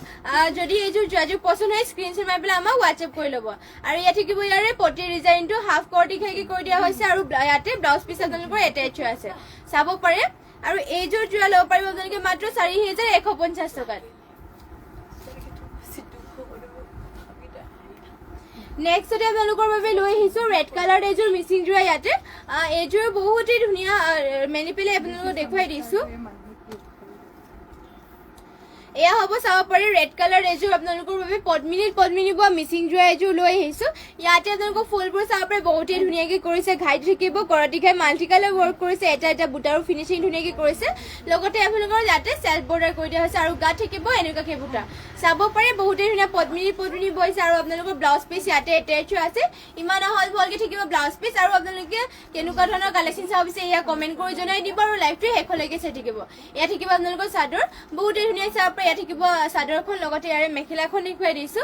যদি এইযোৰ যোৰাযোৰ পছন্দ হয় স্ক্ৰীনশ্বট মাৰি পেলাই আমাক হোৱাটছএপ কৰি ল'ব আৰু ইয়া থাকিব ইয়াৰে পটিৰ ডিজাইনটো হাফ কৰতি খাইকে কৰি দিয়া হৈছে আৰু ইয়াতে ব্লাউজ পিচ আপোনালোকৰ এটেচ হৈ আছে চাব পাৰে আৰু এইযোৰ যোৰা ল'ব পাৰিব আপোনালোকে মাত্ৰ 4,150 টকাত নেক্সটতে আপোনালোকৰ বাবে লৈ আহিছো ৰেড কালাৰ এইযোৰ মিচিং যোৰা ইয়াতে এইযোৰ বহুতে ধুনীয়া মেলি পেলাই আপোনালোকক দেখুৱাই দিছো এয়া হ'ব চাব পাৰে ৰেড কালাৰ এইযোৰ আপোনালোকৰ বাবে পদ্মিনী বোৱা মিচিং যোৰা এইযোৰ লৈ আহিছো ইয়াতে আপোনালোকৰ ফুলবোৰ চাব পাৰে বহুতে ধুনীয়াকে কৰিছে ঘাইত থাকিব কৰতি ঘাই মাল্টি কালাৰ ৱৰ্ক কৰিছে এটা এটা বুটাৰো ফিনিচিং ধুনীয়াকে কৰিছে লগতে আপোনালোকৰ ইয়াতে চেল্ফ বৰ্ডাৰ কৰি দিয়া হৈছে আৰু গাত থাকিব এনেকুৱাকে বুটা চাব পাৰে বহুতে ধুনীয়া পদ্মিনী বৈছে আৰু আপোনালোকৰ ব্লাউজ পিচ ইয়াতে এটেচ আছে ইমান আহল বহলকে থাকিব ব্লাউজ পিচ আৰু আপোনালোকে কেনেকুৱা ধৰণৰ কালেকশ্যন চাব বিচাৰে এয়া কমেণ্ট কৰি জনাই দিব আৰু লাইভটো শেষলৈকে চাই থাকিব এয়া থাকিব আপোনালোকৰ চাদৰ বহুতে ধুনীয়া চাব পাৰে এয়া থাকিব চাদৰখন লগতে ইয়াৰে মেখেলাখন দেখুৱাই দিছো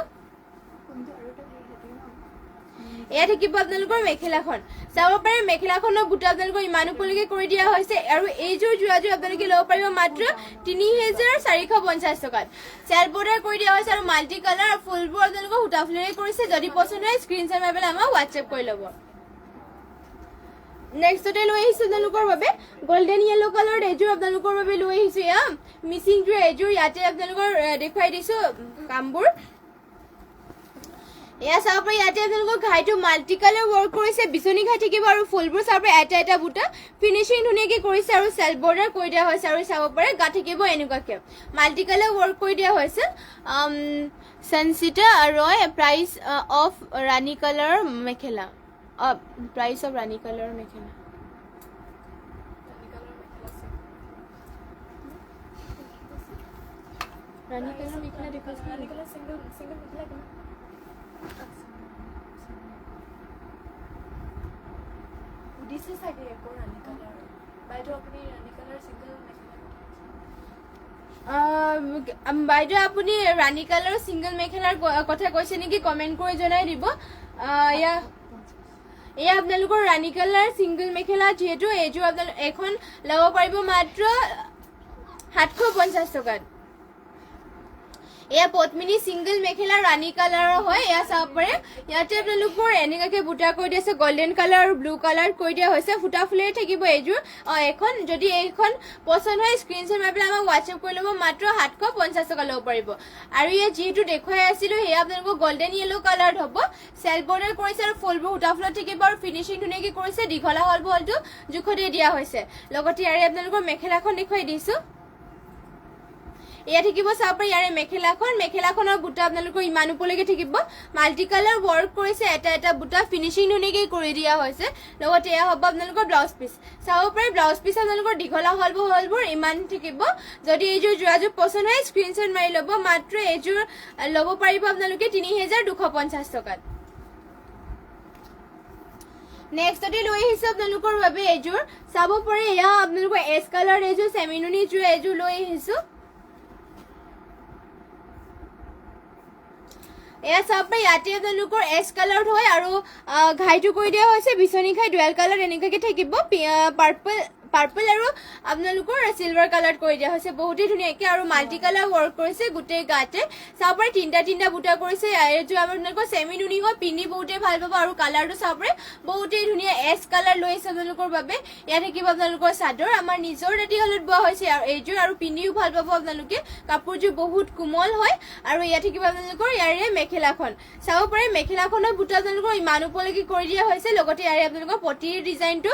এয়া থাকিব আপোনালোকৰ মেখেলাখন চাব পাৰে মেখেলাখনৰ বুটা আপোনালোকৰ ইমান ওপৰলৈকে কৰি দিয়া হৈছে আৰু এইযোৰ যোৰাযোৰ আপোনালোকে ল'ব পাৰিব মাত্ৰ 3,450 টকাত চেল্ফ বৰ্ডাৰ কৰি দিয়া হৈছে আৰু মাল্টি কালাৰ ফুলবোৰ আপোনালোকৰ সূতা ফুলেৰে কৰিছে যদি পছন্দ হয় স্ক্ৰীনশ্বট মাৰি পেলাই আমাক হোৱাটছএপ কৰি ল'ব নেক্সটতে লৈ আহিছো আপোনালোকৰ বাবে গোল্ডেন য়েলো কালাৰ এইযোৰ আপোনালোকৰ বাবে লৈ আহিছো এয়া মিচিং যোৰা এইযোৰ ইয়াতে আপোনালোকৰ দেখুৱাই দিছো কামবোৰ এয়া চাব পাৰে ইয়াতে আপোনালোকৰ ঘাইটো মাল্টি কালাৰ ৱৰ্ক কৰিছে বিচনী ঘাই থাকিব আৰু ফুলবোৰ চাব পাৰে এটা এটা বুটা ফিনিচিং ধুনীয়াকে কৰিছে আৰু চেল্ফ বৰ্ডাৰ কৰি দিয়া হৈছে আৰু চাব পাৰে গা থাকিব এনেকুৱাকে মাল্টি কালাৰ ৱৰ্ক কৰি দিয়া হৈছে Sanchita Roy price of rani colour mekhela price of rani colour mekhela rani colour mekhela দেখুৱাইছে ৰাণী কালাৰ সিঙ্গেল মেখেলা কেনে দিছে চাগে একো ৰাণী কালাৰ বাইদেউ আপুনি ৰাণী কালাৰ সিঙ্গেল মেখেলা বাইদেউ আপুনি ৰাণী কালাৰ সিঙ্গেল মেখেলাৰ কথা কৈছে নেকি কমেণ্ট কৰি জনাই দিব এয়া আপোনালোকৰ ৰাণী কালাৰ সিঙ্গেল মেখেলা যিহেতু এইযোৰ আপোনালোক এখন ল'ব পাৰিব মাত্ৰ 750 টকাত এয়া পদ্মিনী সিঙ্গেল মেখেলা ৰাণী কালাৰৰ হয় এয়া চাব পাৰে ইয়াতে আপোনালোকৰ এনেকুৱাকে বুটা কৰি দিছে গোল্ডেন কালাৰ আৰু ব্লু কালাৰ কৰি দিয়া হৈছে ফুটা ফুলেৰে থাকিব এইযোৰ এখন যদি এইখন পছন্দ হয় স্ক্ৰীনশ্বট মাৰি পেলাই আমাক হোৱাটছএপ কৰি ল'ব মাত্ৰ 750 টকা ল'ব পাৰিব আৰু ইয়াত যিহেতু দেখুৱাই আছিলো সেয়া আপোনালোকৰ গোল্ডেন য়েলো কালাৰ হ'ব চেল্ফ বৰ্ডাৰ কৰিছে আৰু ফুলবোৰ ফুটা ফুলত থাকিব আৰু ফিনিচিং ধুনীয়াকে কৰিছে দীঘলা হল বলটো জোখতে দিয়া হৈছে লগতে ইয়াৰে আপোনালোকৰ মেখেলাখন দেখুৱাই দিছো এয়া থাকিব চাব পাৰি ইয়াৰে মেখেলাখনৰ বুটা আপোনালোকৰ ইমান ওপৰলৈকে থাকিব মাল্টি কালাৰ ৱৰ্ক কৰিছে এটা এটা বুটা ফিনিচিং ধুনীয়াকৈ কৰি দিয়া হৈছে লগতে এয়া হ'ব আপোনালোকৰ ব্লাউজ পিচ চাব পাৰি ব্লাউজ পিচ আপোনালোকৰ দীঘলা হলবোৰ ইমান থাকিব যদি এইযোৰ যোৰাযোৰ পছন্দ হয় স্ক্ৰীনশ্বট মাৰি ল'ব মাত্ৰ এইযোৰ ল'ব পাৰিব আপোনালোকে ৩,২৫০ টকাত নেক্সটতে লৈ আহিছে আপোনালোকৰ বাবে এইযোৰ চাব পাৰি এয়া আপোনালোকৰ এছ কালাৰ এইযোৰ চেমিনুনি যোৰ এইযোৰ লৈ আহিছো এয়া চাব পাৰি ইয়াতে আপোনালোকৰ এছ কালাৰত হয় আৰু ঘাইটো কৰি দিয়া হৈছে বিচনী ঘাই ডুৱেল কালাৰ এনেকুৱাকৈ থাকিব পাৰ্পল আৰু আপোনালোকৰ চিলভাৰ কালাৰ কৰি দিয়া হৈছে বহুতেই ধুনীয়াকৈ আৰু মাল্টি কালাৰ ৱৰ্ক কৰিছে গোটেই গাতে চাব পাৰি তিনিটা বুটা কৰিছে এইযোৰ আপোনালোকৰ চেমিনুনি হয় পিন্ধি বহুতেই ভাল পাব আৰু কালাৰটো চাব পাৰি বহুতেই ধুনীয়া এছ কালাৰ লৈ আহিছে আপোনালোকৰ বাবে ইয়াত থাকিব আপোনালোকৰ চাদৰ আমাৰ নিজৰ ৰাতি হলত বোৱা হৈছে আৰু এইযোৰ আৰু পিন্ধিও ভাল পাব আপোনালোকে কাপোৰযোৰ বহুত কোমল হয় আৰু ইয়াত থাকিব আপোনালোকৰ ইয়াৰে মেখেলাখন চাব পাৰি মেখেলাখনৰ বুটা আপোনালোকৰ ইমান ওপৰলৈকে কৰি দিয়া হৈছে লগতে ইয়াৰে আপোনালোকৰ পটিৰ ডিজাইনটো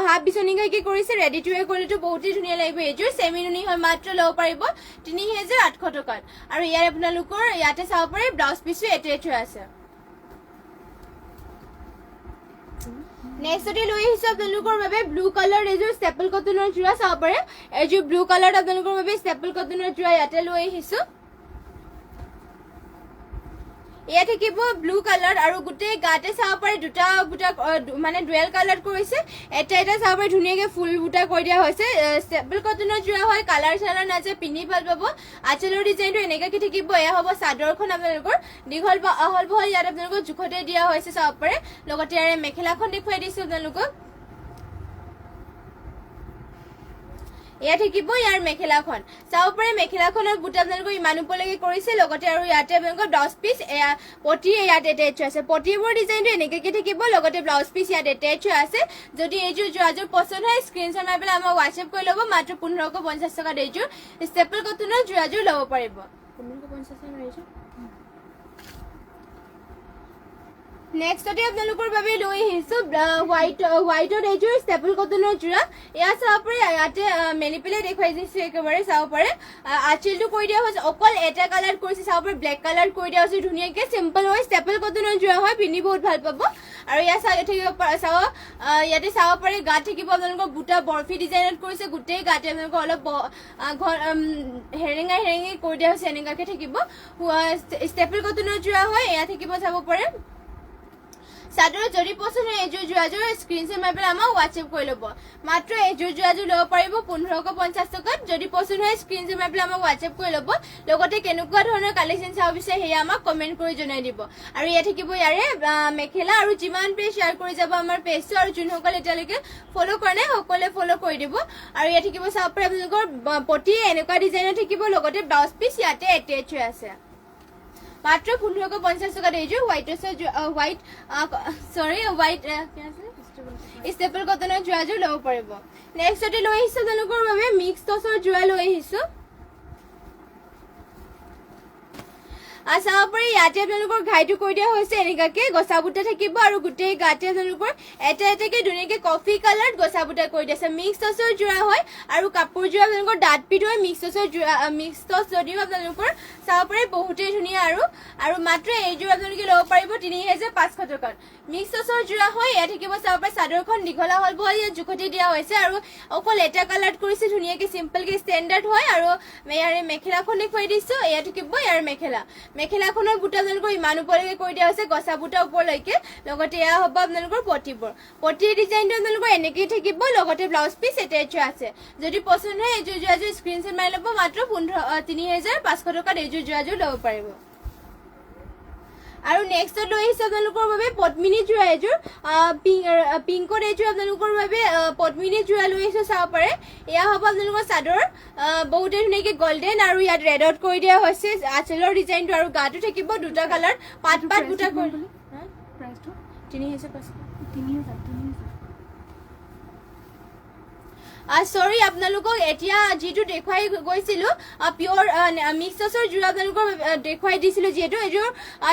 হাফ বিচনী ঘাইকৈ কৰিছে ৰেডি টু ৱেৰ কৰিলেতো বহুতেই ধুনীয়া লাগিব এইযোৰ চেমিনুনি হয় মাত্ৰ ল'ব পাৰিব ৩,৮০০ টকাত আৰু ইয়াৰ আপোনালোকৰ ইয়াতে চাব পাৰি ব্লাউজ পিচো এটেচ হৈ আছে নেক্সটতে লৈ আহিছো আপোনালোকৰ বাবে ব্লু কালাৰ এইযোৰ ষ্টেপল কটনৰ যোৰা চাব পাৰে এইযোৰ ব্লু কালাৰ আপোনালোকৰ বাবে ষ্টেপল কটনৰ যোৰা ইয়াতে লৈ আহিছো এয়া থাকিব ব্লু কালাৰ আৰু গোটেই গাতে চাব পাৰি দুটা বুটা মানে ডুৱেল কালাৰ কৰিছে এটা চাব পাৰি ধুনীয়াকৈ ফুল বুটা কৰি দিয়া হৈছে ষ্টেপল কটনৰ যোৰা হয় কালাৰ চালাৰ নাযায় পিন্ধি ভাল পাব আঁচলৰ ডিজাইনটো এনেকুৱাকৈ থাকিব এয়া হ'ব চাদৰখন আপোনালোকৰ দীঘল বা আহল বহল ইয়াত আপোনালোকৰ জোখতে দিয়া হৈছে চাব পাৰে লগতে ইয়াৰে মেখেলাখন দেখুৱাই দিছো আপোনালোকক এয়া থাকিব ইয়াৰ মেখেলাখন চাব পাৰে মেখেলাখনৰ বুটা আপোনালোকৰ ইমান ওপৰলৈকে কৰিছে লগতে আৰু ইয়াতে আপোনালোকৰ ব্লাউজ পিচ এয়া পটি ইয়াত এটেচ হৈ আছে পটিবোৰ ডিজাইনটো এনেকুৱাকৈ থাকিব লগতে ব্লাউজ পিচ ইয়াত এটেচ হৈ আছে যদি এইযোৰ যোৰাযোৰ পচন্দ হয় স্ক্ৰীনশ্বট মাৰি পেলাই আমাক হোৱাটছএপ কৰি ল'ব মাত্ৰ ১৫৫০ টকাত এইযোৰ ষ্টেপল কটনৰ যোৰাযোৰ ল'ব পাৰিব ১৫৫০ নেক্সটতে আপোনালোকৰ বাবে লৈ আহিছো হোৱাইটত এইযোৰ ষ্টেপল কটনৰ যোৰা এয়া চাব পাৰি ইয়াতে মেলি পেলাই দেখুৱাই দিছো একেবাৰে চাব পাৰে আঁচলটো কৰি দিয়া হৈছে অকল এটা কালাৰ কৰিছে চাব পাৰে ব্লেক কালাৰ কৰি দিয়া হৈছে ধুনীয়াকৈ চিম্পল হয় ষ্টেপল কটনৰ যোৰা হয় পিন্ধি বহুত ভাল পাব আৰু ইয়াত ইয়াতে চাব পাৰে গাত থাকিব আপোনালোকৰ বুটা বৰফি ডিজাইনত কৰিছে গোটেই গাতে আপোনালোকৰ অলপ হেৰেঙাই কৰি দিয়া হৈছে এনেকুৱাকৈ থাকিব ষ্টেপল কটনৰ যোৰা হয় এয়া থাকিব চাব পাৰে চাদৰ যদি পছন্দ হয় এইযোৰ যোৰাযোৰ স্ক্ৰীনশ্বট মাৰি পেলাই আমাক হোৱাটছএপ কৰি ল'ব মাত্ৰ এইযোৰ যোৰাযোৰ ল'ব পাৰিব ১৫৫০ টকাত যদি পছন্দ হয় স্ক্ৰীনশ্বট মাৰি পেলাই আমাক হোৱাটছএপ কৰি ল'ব লগতে কেনেকুৱা ধৰণৰ কালেকশ্যন চাব বিচাৰে সেয়া আমাক কমেণ্ট কৰি জনাই দিব আৰু ইয়াত থাকিব ইয়াৰে মেখেলা আৰু যিমান পেজ শ্বেয়াৰ কৰি যাব আমাৰ পেজটো আৰু যোনসকলে এতিয়ালৈকে ফ'ল' কৰা নাই সকলোৱে ফ'ল' কৰি দিব আৰু ইয়াত থাকিব চাব পাৰে আপোনালোকৰ পটি এনেকুৱা ডিজাইনত থাকিব লগতে ব্লাউজ পিচ ইয়াতে এটেচ হৈ আছে মাত্ৰ ১৫৫০ টকাত এইযোৰ হোৱাইট ষ্টেপল কটনৰ যোৰাযোৰ ল'ব পাৰিব নেক্সটতে লৈ আহিছো তেওঁলোকৰ বাবে মিক্স টচৰ যোৰা লৈ আহিছো চাব পাৰি ইয়াতে আপোনালোকৰ ঘাইটো কৰি দিয়া হৈছে এনেকুৱাকৈ গছা বুটা থাকিব আৰু গোটেই গাতে আপোনালোকৰ এটা এটাকৈ ধুনীয়াকৈ কফি কালাৰত গছা বুটা কৰি দিছে মিক্স টচৰ যোৰা হয় আৰু কাপোৰযোৰ আপোনালোকৰ ডাঠ পিঠ হয় মিক্স টচ যদিও আপোনালোকৰ চাব পাৰে বহুতেই ধুনীয়া আৰু মাত্ৰ এইযোৰ আপোনালোকে ল'ব পাৰিব ৩,৫০০ টকাত মিক্স টচৰ যোৰা হয় ইয়াত থাকিব চাব পাৰে চাদৰখন দীঘলা হ'ল বহল ইয়াত জোখতে দিয়া হৈছে আৰু অকল এটা কালাৰত কৰিছে ধুনীয়াকৈ চিম্পলকৈ ষ্টেণ্ডাৰ্ড হয় আৰু ইয়াৰে মেখেলাখন দেখুৱাই দিছো এয়া থাকিব ইয়াৰ মেখেলাখনৰ বুটা আপোনালোকৰ ইমান ওপৰলৈকে কৰি দিয়া হৈছে গছা বুটা ওপৰলৈকে লগতে এয়া হ'ব আপোনালোকৰ পটিৰ ডিজাইনটো আপোনালোকৰ এনেকেই থাকিব লগতে ব্লাউজ পিচ এটেচ আছে যদি পছন্দ হয় এইযোৰ যোৰাযোৰ স্ক্ৰীনশ্বট মাৰি ল'ব মাত্ৰ ৩,৫০০ টকাত এইযোৰ যোৰাযোৰ ল'ব পাৰিব আৰু নেক্সটত লৈ আহিছে আপোনালোকৰ বাবে পদ্মিনী যোৰা এযোৰ পিংকত এইযোৰ আপোনালোকৰ বাবে পদ্মিনী যোৰা লৈ আহিছো চাব পাৰে এয়া হ'ব আপোনালোকৰ চাদৰ বহুতেই ধুনীয়াকৈ গল্ডেন আৰু ইয়াত ৰেডত কৰি দিয়া হৈছে আঁচলৰ ডিজাইনটো আৰু গাটো থাকিব দুটা কালাৰ পাত বুটা কৰি ৩,৫০০ সৰি আপোনালোকক এতিয়া যিটো দেখুৱাই গৈছিলো পিয়ৰ মিক্স টচৰ যোৰ আপোনালোকক দেখুৱাই দিছিলো যিহেতু এযোৰ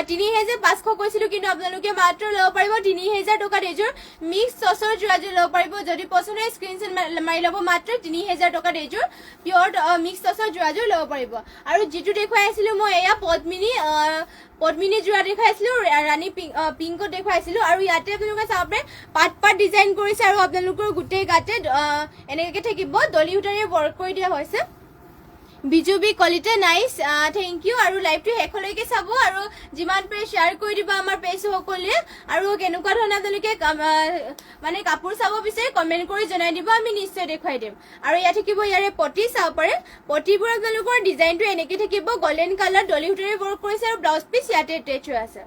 ৩,৫০০ কৈছিলো কিন্তু আপোনালোকে মাত্ৰ ল'ব পাৰিব ৩,০০০ টকাত এযোৰ মিক্স টচৰ যোৰাযোৰ ল'ব পাৰিব যদি পচন্দ হয় স্ক্ৰীনশ্বট মাৰি ল'ব মাত্ৰ ৩,০০০ টকাত এযোৰ পিয়ৰ মিক্স টচৰ যোৰাযোৰ ল'ব পাৰিব আৰু যিটো দেখুৱাই আছিলো মই এয়া পদ্মিনী যোৰা দেখাইছিলো ৰাণী পিংকত দেখাইছিলো আৰু ইয়াতে আপোনালোকে চাব পাৰে পাট ডিজাইন কৰিছে আৰু আপোনালোকৰ গোটেই গাতে এনেকৈ থাকিব দলি সূতাৰে ৱৰ্ক কৰি দিয়া হৈছে বিজুবি কলিতা নাইস থ্যাংক ইউ আৰু লাইভটো শেষলৈকে চাব আৰু যিমান পাৰে শ্বেয়াৰ কৰি দিব আমাৰ পেজ সকলোৱে আৰু কেনেকুৱা ধৰণে আপোনালোকে মানে কাপোৰ চাব বিচাৰে কমেণ্ট কৰি জনাই দিব আমি নিশ্চয় দেখুৱাই দিম আৰু ইয়াত থাকিব ইয়াৰে পটি চাব পাৰে পটিবোৰ আপোনালোকৰ ডিজাইনটো এনেকৈ থাকিব গল্ডেন কালাৰ দলি সূতাৰে ৱৰ্ক কৰিছে আৰু ব্লাউজ পিচ ইয়াতে এটেচ হৈ আছে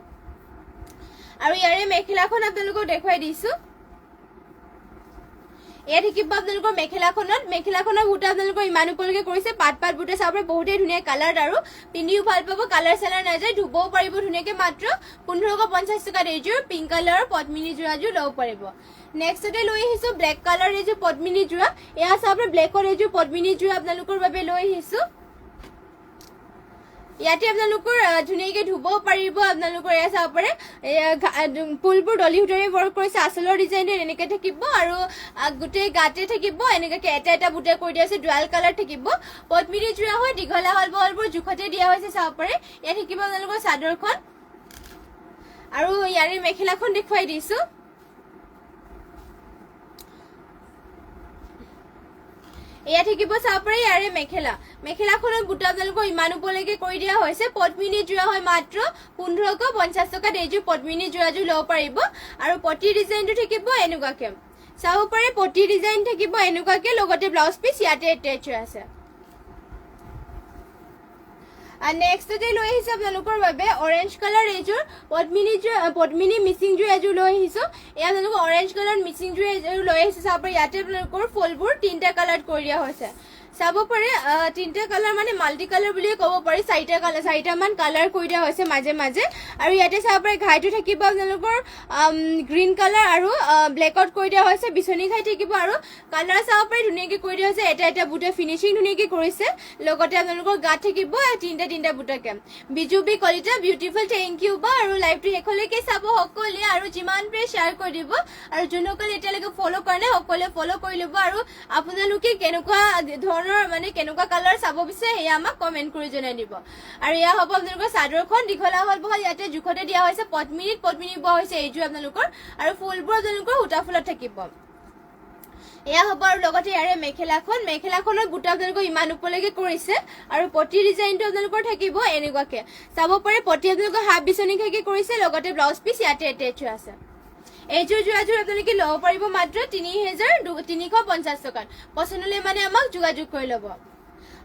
আৰু ইয়াৰে মেখেলাখন আপোনালোকক দেখুৱাই দিছো এয়া থাকিব আপোনালোকৰ মেখেলাখনৰ বুটা আপোনালোকৰ ইমান ওপৰলৈকে কৰিছে পাট বুটা চাব বহুতেই ধুনীয়া কালাৰ আৰু পিন্ধিও ভাল পাব কালাৰ চালাৰ নাযায় ধুবও পাৰিব ধুনীয়াকে মাত্ৰ ১৫৫০ টকাত এইযোৰ পিংক কালাৰৰ পদ্মিনী যোৰাযোৰ ল'ব পাৰিব নেক্সটতে লৈ আহিছো ব্লেক কালাৰ এইযোৰ পদ্মিনী যোৰা এয়া চাব ব্লেকৰ এইযোৰ পদ্মিনী যোৰা আপোনালোকৰ বাবে লৈ আহিছো ইয়াতে আপোনালোকৰ ধুনীয়াকে ধুব পাৰিব আপোনালোকৰ এয়া চাব পাৰে ফুলবোৰ দলি সূতাৰে ৱৰ্ক কৰিছে আচলৰ ডিজাইনটো এনেকৈ থাকিব আৰু গোটেই গাতে থাকিব এনেকৈ এটা বুটা কৰি দিয়া আছে ডুৱেল কালাৰ থাকিব পদ্মিনী যোৰা হয় দীঘলা হলবোৰ জোখতে দিয়া হৈছে চাব পাৰে ইয়াত থাকিব আপোনালোকৰ চাদৰখন আৰু ইয়াৰে মেখেলাখন দেখুৱাই দিছো এয়া থাকিব চাব পাৰে ইয়াৰে মেখেলাখনৰ বুটা আপোনালোকৰ ইমান ওপৰলৈকে কৰি দিয়া হৈছে পদ্মিনী যোৰা হয় মাত্ৰ ১৫৫০ টকাত এইযোৰ পদ্মিনী যোৰাযোৰ ল'ব পাৰিব আৰু পটি ডিজাইনটো থাকিব এনেকুৱাকে চাব পাৰে পটি ডিজাইন থাকিব এনেকুৱাকে লগতে ব্লাউজ পিচ ইয়াতে এটেচ হৈ আছে নেক্সটতে লৈ আহিছো আপোনালোকৰ বাবে অৰেঞ্জ কালাৰ এইযোৰ পদ্মিনী মিচিং যোৰ এযোৰ লৈ আহিছো এয়া আপোনালোকৰ অৰেঞ্জ কালাৰ মিচিং যোৰ এযোৰ লৈ আহিছো চাব পাৰে ইয়াতে আপোনালোকৰ ফুলবোৰ ৩টা কালাৰত কৰি দিয়া হৈছে চাব পাৰে ৩টা কালাৰ মানে মাল্টি কালাৰ বুলিয়ে ক'ব পাৰি ৪টামান কালাৰ কৰি দিয়া হৈছে মাজে মাজে আৰু ইয়াতে চাব পাৰে ঘাইটো থাকিব আপোনালোকৰ গ্ৰীণ কালাৰ আৰু ব্লেকত কৰি দিয়া হৈছে বিচনী ঘাই থাকিব আৰু কালাৰ চাব পাৰে ধুনীয়াকৈ কৰি দিয়া হৈছে এটা বুটা ফিনিচিং ধুনীয়াকৈ কৰিছে লগতে আপোনালোকৰ গাত থাকিব ৩টা বুটাকে বিজুবি কলিতা বিউটিফুল থেংক ইউ বা আৰু লাইভটো শেষলৈকে চাব সকলোৱে আৰু যিমান পাৰে শ্বেয়াৰ কৰি দিব আৰু যোনসকলে এতিয়ালৈকে ফ'ল' কৰা নাই সকলোৱে ফ'ল' কৰি ল'ব আৰু আপোনালোকে কেনেকুৱা ধৰণৰ মানে কেনেকুৱা কালাৰ চাব বিচাৰে সেয়া আমাক কমেণ্ট কৰি জনাই দিব আৰু এয়া হ'ব আপোনালোকৰ চাদৰখন দীঘলা হল বহল ইয়াতে জোখতে দিয়া হৈছে পদ্মিনী বোৱা হৈছে এইযোৰ আপোনালোকৰ আৰু ফুলবোৰ আপোনালোকৰ সূতা ফুলত থাকিব এয়া হ'ব আৰু লগতে ইয়াৰে মেখেলাখনৰ বুটা আপোনালোকৰ ইমান ওপৰলৈকে কৰিছে আৰু পটি ডিজাইনটো আপোনালোকৰ থাকিব এনেকুৱাকে চাব পাৰে পটি আপোনালোকৰ হাফ বিচনী ঘাইকে কৰিছে লগতে ব্লাউজ পিচ ইয়াতে এটেচ হৈ আছে এইযোৰ যোৰাযোৰ আপোনালোকে ল'ব পাৰিব মাত্ৰ ৩,৩৫০ টকাত পচন্দ হ'লে মানে আমাক যোগাযোগ কৰি ল'ব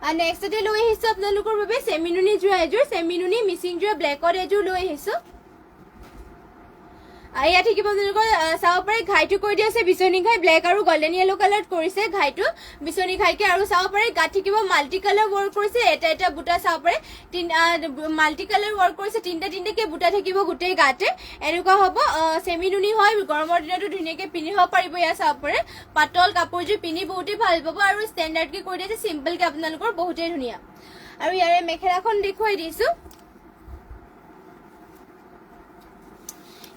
আৰু নেক্সটতে লৈ আহিছো আপোনালোকৰ বাবে চেমিনুনি যোৰা এযোৰ চেমিনুনি মিচিং যোৰা ব্লেকত এযোৰ লৈ আহিছো ইয়াত থাকিব আপোনালোকৰ চাব পাৰে ঘাইটো কৰি দিয়া আছে বিচনী ঘাই ব্লেক আৰু গল্ডেন য়েলো কালাৰত কৰিছে ঘাইটো বিচনী ঘাইকে আৰু চাব পাৰে গাত থাকিব মাল্টি কালাৰ ৱৰ্ক কৰিছে এটা বুটা চাব পাৰে মাল্টি কালাৰ ৱৰ্ক কৰিছে তিনিটাকে বুটা থাকিব গোটেই গাতে এনেকুৱা হ'ব চেমিনুনি হয় গৰমৰ দিনতো ধুনীয়াকৈ পিন্ধিব পাৰিব ইয়াত চাব পাৰে পাতল কাপোৰযোৰ পিন্ধি বহুতেই ভাল পাব আৰু ষ্টেণ্ডাৰ্ডকে কৰি দিছে চিম্পলকে আপোনালোকৰ বহুতেই ধুনীয়া আৰু ইয়াৰে মেখেলাখন দেখুৱাই দিছো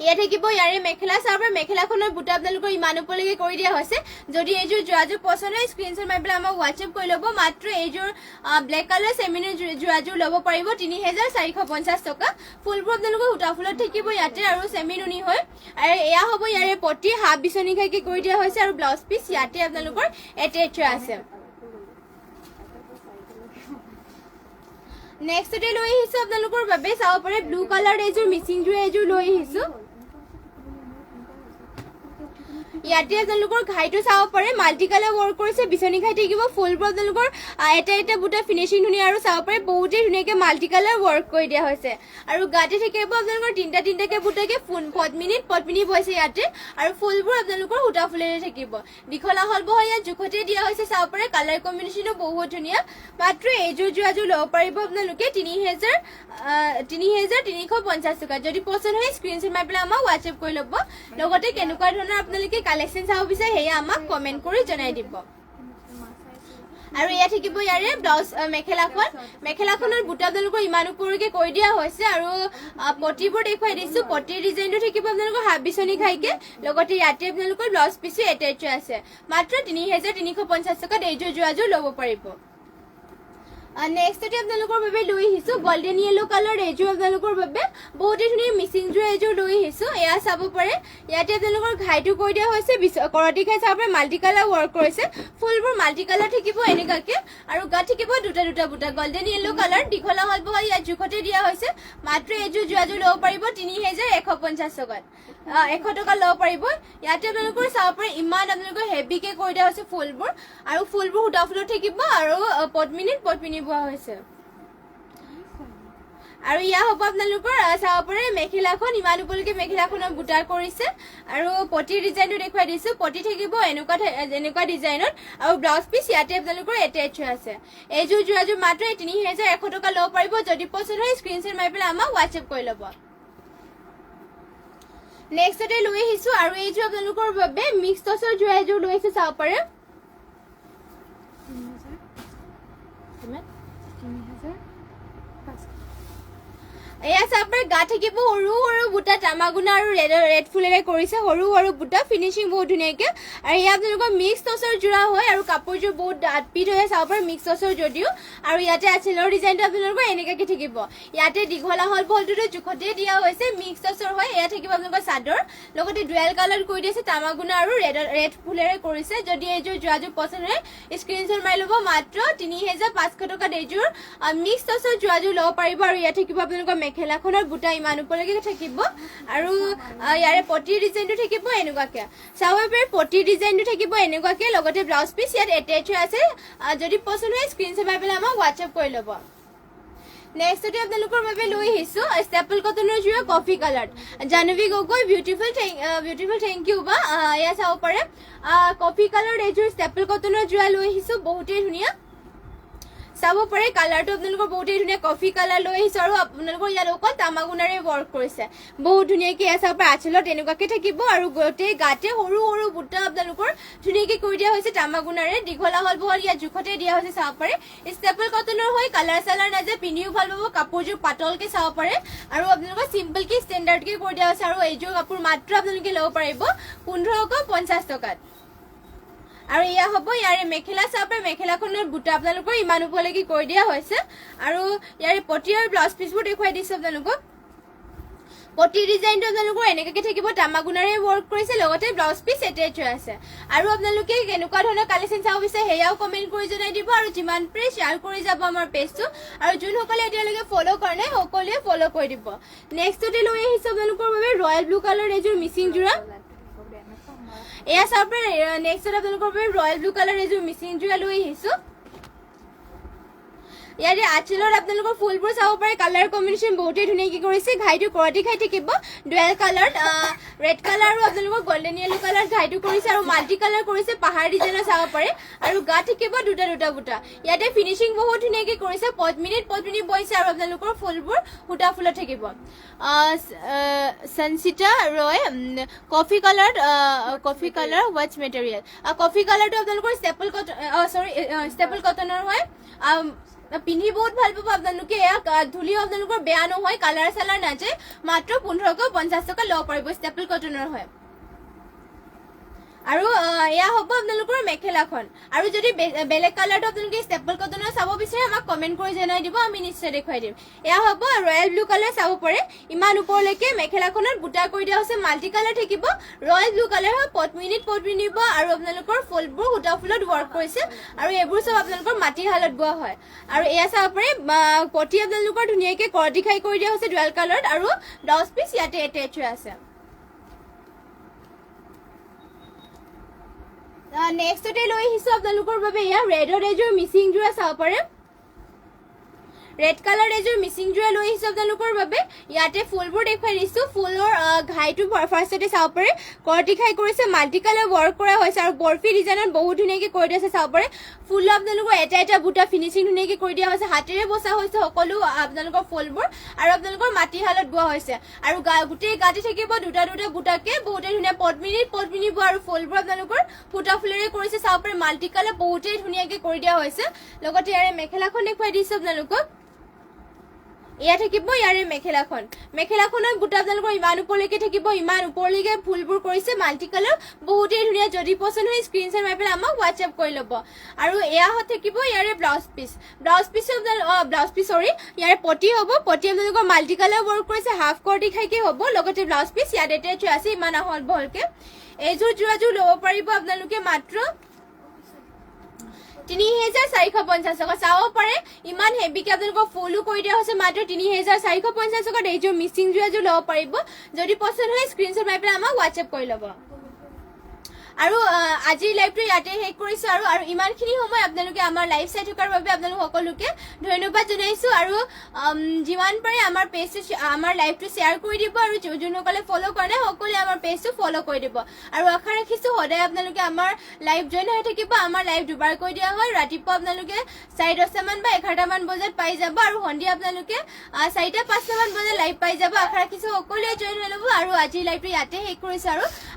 এয়া থাকিব ইয়াৰে মেখেলা চাব মেখেলাখনৰ বুটা আপোনালোকৰ ইমান ওপৰলৈকে কৰি দিয়া হৈছে যদি এইযোৰ যোৰাযোৰ পচন্দ হয় স্ক্ৰীনশ্বট মাৰি পেলাই আমাক হোৱাটছএপ কৰি ল'ব মাত্ৰ এইযোৰ ব্লেক কালাৰ চেমিনুনি যোৰাযোৰ ল'ব পাৰিব ৩,৪৫০ টকা ফুলবোৰ আপোনালোকৰ সূতা ফুলত থাকিব ইয়াতে আৰু চেমিনুনি হয় আৰু এয়া হ'ব ইয়াৰে পটি হাফ বিচনী ঘাইকে কৰি দিয়া হৈছে আৰু ব্লাউজ পিচ ইয়াতে আপোনালোকৰ এটেচ হৈ আছে নেক্সটতে লৈ আহিছো আপোনালোকৰ বাবে চাব পাৰে ব্লু কালাৰ এইযোৰ মিচিং যোৰ এযোৰ লৈ আহিছো ইয়াতে আপোনালোকৰ ঘাইটো চাব পাৰে মাল্টি কালাৰ ৱৰ্ক কৰিছে বিচনী ঘাই থাকিব ফুলবোৰ আপোনালোকৰ এটা বুটা ফিনিচিং ধুনীয়া আৰু চাব পাৰে বহুতেই ধুনীয়াকৈ মাল্টি কালাৰ ৱৰ্ক কৰি দিয়া হৈছে আৰু গাতে থাকিব আপোনালোকৰ তিনিটাকে বুটাকে পদ্মিনী বৈছে ইয়াতে আৰু ফুলবোৰ আপোনালোকৰ সূতা ফুলেৰে থাকিব দীঘলা হল বহল ইয়াত জোখতে দিয়া হৈছে চাব পাৰে কালাৰ কম্বিনেশ্যনো বহুত ধুনীয়া মাত্ৰ এইযোৰ যোৰাযোৰ ল'ব পাৰিব আপোনালোকে ৩,৩৫০ টকা যদি পচন্দ হয় স্ক্ৰীনশ্বট মাৰি পেলাই আমাক হোৱাটছএপ কৰি ল'ব লগতে কেনেকুৱা ধৰণৰ আপোনালোকে কালেকশ্যন চাব বিচাৰে সেয়া আমাক কমেণ্ট কৰি জনাই দিব আৰু এয়া থাকিব ইয়াৰে ব্লাউজ মেখেলাখনৰ বুটা আপোনালোকৰ ইমান ওপৰলৈকে কৈ দিয়া হৈছে আৰু পটিবোৰ দেখুৱাই দিছো পটিৰ ডিজাইনটো থাকিব আপোনালোকৰ হাফ বিচনী খাইকে লগতে ইয়াতে আপোনালোকৰ ব্লাউজ পিছো এটেচ আছে মাত্ৰ 3350 টকাত এইযোৰ যোৱাযোৰ ল'ব পাৰিব নেক্সট আপোনালোকৰ বাবে লৈ আহিছো গোল্ডেন ইয়েলো কালাৰ এইযোৰ আপোনালোকৰ বাবে বহুতে ধুনীয়া মিচিং যোৰ এইযোৰ লৈ আহিছো এয়া চাব পাৰে ইয়াতে আপোনালোকৰ ঘাইটো কৈ দিয়া হৈছে কৰতি ঘাই চাব পাৰে মাল্টি কালাৰ ৱৰ্ক কৰিছে ফুলবোৰ মাল্টি কালাৰ থাকিব এনেকাকে আৰু গাত থাকিব দুটা বুটা গোল্ডেন ইয়েলো কালাৰ দীঘলা হল বহল ইয়াত জোখতে দিয়া হৈছে মাত্ৰ এইযোৰ যোৱাযোৰ ল'ব পাৰিব 3150 টকাত 100 টকা ল'ব পাৰিব ইয়াতে আপোনালোকৰ চাব পাৰে ইমান আপোনালোকৰ হেভিকে কৈ দিয়া হৈছে ফুলবোৰ আৰু ফুলবোৰ সূতা ফুলত থাকিব আৰু পদ্মিনী বোৱা হৈছে আৰু ইয়া হ'ব আপোনালোকৰ চাব পাৰে মেখেলাখন ইমান ওপৰলৈকে মেখেলাখনৰ বুটাৰ কৰিছে আৰু পটিৰ ডিজাইনটো দেখুৱাই দিছো পটি থাকিব এনেকুৱা ডিজাইনত আৰু ব্লাউজ পিচ ইয়াতে আপোনালোকৰ এটেচ আছে এইযোৰ যোৱাযোৰ মাত্ৰ 3100 টকা ল'ব পাৰিব যদি পছন্দ হয় স্ক্ৰীনশ্বট মাৰি পেলাই আমাক হোৱাটছএপ কৰি ল'ব নেক্সটতে লৈ আহিছো আৰু এইযোৰ আপোনালোকৰ বাবে মিক্স টছৰ যোৰ এযোৰ লৈ আহিছো চাব পাৰে এয়া চাব পাৰে গা থাকিব সৰু সৰু বুটা তামাগুনা আৰু ৰেড ফুলেৰে কৰিছে সৰু সৰু বুটা ফিনিচিং বহুত ধুনীয়াকে আৰু এয়া আপোনালোকৰ মিক্স টছৰ যোৰা হয় আৰু কাপোৰযোৰ বহুত ডাঠপিঠ হৈ চাব পাৰে মিক্স টছৰ যদিও আৰু ইয়াতে আচলৰ ডিজাইনটো আপোনালোকৰ এনেকাকে থাকিব ইয়াতে দীঘলা হল বলটোতো জোখতে দিয়া হৈছে মিক্স টছৰ হয় এয়া থাকিব আপোনালোকৰ চাদৰ লগতে ডুৱেল কালাৰ কৰি দিছে তামাগুনা আৰু ৰেড ফুলেৰে কৰিছে যদি এইযোৰ যোৱাযোৰ পছন্দ হয় স্ক্ৰীনশ্বট মাৰি ল'ব মাত্ৰ 3500 টকাত এইযোৰ মিক্স টছৰ যোৱাযোৰ ল'ব পাৰিব আৰু ইয়াত থাকিব আপোনালোকৰ মেখেলাখনৰ বুটা ইমান ওপৰলৈকে থাকিব আৰু ইয়াৰে পটিৰ ডিজাইনটো থাকিব এনেকুৱাকে চাব পাৰে পটিৰ ডিজাইনটো থাকিব এনেকুৱাকে লগতে ব্লাউজ পিচ ইয়াত এটেচ আছে যদি পছন্দ হয় স্ক্ৰীনশ্বট মাৰি পেলাই আমাক হোৱাটছএপ কৰি ল'ব নেক্সটতে আপোনালোকৰ বাবে লৈ আহিছো ষ্টেপল কটনৰ যোৰা coffee colour Jahnavi Gogoi beautiful thank you বা এয়া চাব পাৰে কফি কালাৰ এইযোৰ ষ্টেপল কটনৰ যোৰা লৈ আহিছো বহুতেই ধুনীয়া চাব পাৰে কালাৰটো আপোনালোকৰ বহুতেই ধুনীয়া কফি কালাৰ লৈ আহিছো আৰু আপোনালোকৰ ইয়াত অকল তামাগুনাৰে ৱৰ্ক কৰিছে বহুত ধুনীয়াকে এয়া চাব পাৰে আঁচলত এনেকুৱাকে থাকিব আৰু গোটেই গাতে সৰু সৰু বুটা আপোনালোকৰ ধুনীয়াকে কৰি দিয়া হৈছে তামাগুনাৰে দীঘলা হল বহল ইয়াত জোখতে দিয়া হৈছে চাব পাৰে ষ্টেপল কটনৰ হয় কালাৰ চালাৰ নাযায় পিন্ধিও ভাল পাব কাপোৰযোৰ পাতলকে চাব পাৰে আৰু আপোনালোকৰ চিম্পলকে ষ্টেণ্ডাৰ্ডকে কৰি দিয়া হৈছে আৰু এইযোৰ কাপোৰ মাত্ৰ আপোনালোকে ল'ব পাৰিব 1550 টকাত আৰু ইয়া হ'ব ইয়াৰে মেখেলা চাব পাৰে মেখেলাখনৰ বুটা আপোনালোকৰ ইমান ওপৰলৈকে কৈ দিয়া হৈছে আৰু ইয়াৰে পটি আৰু ব্লাউজ পিচবোৰ দেখুৱাই দিছো আপোনালোকক পটি ডিজাইনটো আপোনালোকৰ এনেকাকে থাকিব তামাগুনাৰে ৱৰ্ক কৰিছে লগতে ব্লাউজ পিচ এটেচ আছে আৰু আপোনালোকে কেনেকুৱা ধৰণৰ কালেকশ্যন চাব বিচাৰে সেয়াও কমেণ্ট কৰি জনাই দিব আৰু যিমান পাৰে শ্বেয়াৰ কৰি যাব আমাৰ পেজটো আৰু যোনসকলে এতিয়ালৈকে ফ'ল' কৰা নাই সকলোৱে ফ'ল' কৰি দিব নেক্সটতে লৈ আহিছো আপোনালোকৰ বাবে ৰয়েল ব্লু কালাৰ এযোৰ মিচিং যোৰা এয়া চাব পাৰে নেক্সট আপোনালোকৰ বাবে ৰয়েল ব্লু কালাৰ এযোৰ মিচিং যোৰা লৈ আহিছো ইয়াৰে আঁচলত আপোনালোকৰ ফুলবোৰ চাব পাৰে কালাৰ কম্বিনেশ্যন বহুতেই ধুনীয়াকে কৰিছে ঘাইটো কৰতি ঘাই থাকিব ডুৱেল কালাৰ ৰেড কালাৰ আৰু আপোনালোকৰ গোল্ডেন ইয়েলো কালাৰ ঘাইটো কৰিছে আৰু মাল্টি কালাৰ কৰিছে পাহাৰ ডিজাইনৰ চাব পাৰে আৰু গা থাকিব দুটা বুটা ইয়াতে ফিনিচিং বহুত ধুনীয়াকে কৰিছে পদ্মিনী বৈছে আৰু আপোনালোকৰ ফুলবোৰ সূতা ফুলত থাকিব Sanchita Roy coffee colour wash material coffee কালাৰটো আপোনালোকৰ ষ্টেপল কটনৰ হয় পিন্ধি বহুত ভাল পাব আপোনালোকে এয়া ধুলিও আপোনালোকৰ বেয়া নহয় কালাৰ চালাৰ নাযায় মাত্ৰ 1550 টকা ল'ব পাৰিব ষ্টেপল কটনৰ হয় আৰু এয়া হ'ব আপোনালোকৰ মেখেলাখন আৰু যদি বেলেগ কালাৰটো আপোনালোকে ষ্টেপল কটনৰ চাব বিচাৰে আমাক কমেণ্ট কৰি জনাই দিব আমি নিশ্চয় দেখুৱাই দিম এয়া হ'ব ৰয়েল ব্লু কালাৰ চাব পাৰে ইমান ওপৰলৈকে মেখেলাখনত বুটা কৰি দিয়া হৈছে মাল্টি কালাৰ থাকিব ৰয়েল ব্লু কালাৰ হয় পদ্মিনী আৰু আপোনালোকৰ ফুলবোৰ সূতা ফুলত ৱৰ্ক কৰিছে আৰু এইবোৰ চব আপোনালোকৰ মাটিৰ হালত বোৱা হয় আৰু এয়া চাব পাৰে পটি আপোনালোকৰ ধুনীয়াকে কৰতি খাই কৰি দিয়া হৈছে ডুৱেল কালাৰত আৰু ব্লাউজ পিচ ইয়াতে এটেচ হৈ আছে নেক্সটতে লৈ আহিছো আপোনালোকৰ বাবে এয়া ৰেডৰ এযোৰ মিচিং যোৰা চাব পাৰে ৰেড কালাৰ এযোৰ মিচিং যোৰা লৈ আহিছো আপোনালোকৰ বাবে ইয়াতে ফুলবোৰ দেখুৱাই দিছো ফুলৰ ঘাইটো ফাৰ্ষ্টতে চাব পাৰে কৰ্টি খাই কৰিছে মাল্টি কালাৰ ৱৰ্ক কৰা হৈছে আৰু বৰফি ডিজাইনত বহুত ধুনীয়াকৈ কৰি দিছে চাব পাৰে ফুল আপোনালোকৰ এটা এটা বুটা ফিনিচিং ধুনীয়াকৈ কৰি দিয়া হৈছে হাতেৰে বসা হৈছে সকলো আপোনালোকৰ ফুলবোৰ আৰু আপোনালোকৰ মাটি হালত বোৱা হৈছে আৰু গোটেই গাতে থাকিব দুটা দুটা বুটাকে বহুতে ধুনীয়া পদ্মিনী বোৱা আৰু ফুলবোৰ আপোনালোকৰ ফুটা ফুলেৰে কৰিছে চাব পাৰে মাল্টি কালাৰ বহুতেই ধুনীয়াকৈ কৰি দিয়া হৈছে লগতে ইয়াৰে মেখেলাখন দেখুৱাই দিছো আপোনালোকক এয়া থাকিব ইয়াৰে মেখেলাখনৰ বুটা আপোনালোকৰ ইমান ওপৰলৈকে থাকিব ইমান ওপৰলৈকে ফুলবোৰ কৰিছে মাল্টি কালাৰ বহুতেই ধুনীয়া যদি পছন্দ হয় স্ক্ৰীনশ্বট মাৰি পেলাই আমাক হোৱাটছএপ কৰি ল'ব আৰু এয়া থাকিব ইয়াৰে ব্লাউজ পিচ ইয়াৰে পটি হ'ব পটি আপোনালোকৰ মাল্টি কালাৰ ৱৰ্ক কৰিছে হাফ কৰ্টি খাইকে হ'ব লগতে ব্লাউজ পিচ ইয়াত এটেচ আছে ইমান আহল বহলকে এইযোৰ যোৰাযোৰ ল'ব পাৰিব আপোনালোকে মাত্ৰ ৩,৪৫০ টকা চাব পাৰে ইমান হেভিকে আপোনালোকক ফুলো কৰি দিয়া হৈছে মাত্ৰ ৩,৪৫০ টকাত এইযোৰ মিচিং যোৰাযোৰ ল'ব পাৰিব যদি পছন্দ হয় স্ক্ৰীনশ্বট মাৰি পেলাই আমাক হোৱাটছএপ কৰি ল'ব আৰু আজিৰ লাইভটো ইয়াতে শেষ কৰিছো আৰু ইমানখিনি সময় আপোনালোকে আমাৰ লাইভ চাই থকাৰ বাবে আপোনালোক সকলোকে ধন্যবাদ জনাইছো আৰু যিমান পাৰে আমাৰ পেজটো আমাৰ লাইভটো শ্বেয়াৰ কৰি দিব আৰু যোনসকলে ফলো কৰা নাই সকলোৱে আমাৰ পেজটো ফলো কৰি দিব আৰু আশা ৰাখিছো সদায় আপোনালোকে আমাৰ লাইভ জইন হৈ থাকিব আমাৰ লাইভ দুবাৰ কৰি দিয়া হয় ৰাতিপুৱা আপোনালোকে 10:30 মান বা 11 মান বজাত পাই যাব আৰু সন্ধিয়া আপোনালোকে 4:05 মান বজাত লাইভ পাই যাব আশা ৰাখিছো সকলোৱে জইন হৈ ল'ব আৰু আজিৰ লাইভটো ইয়াতে শেষ কৰিছো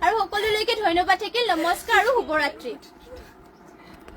আৰু সকলোলৈকে ধন্যবাদ থাকিল নমস্কাৰ আৰু শুভৰাত্ৰি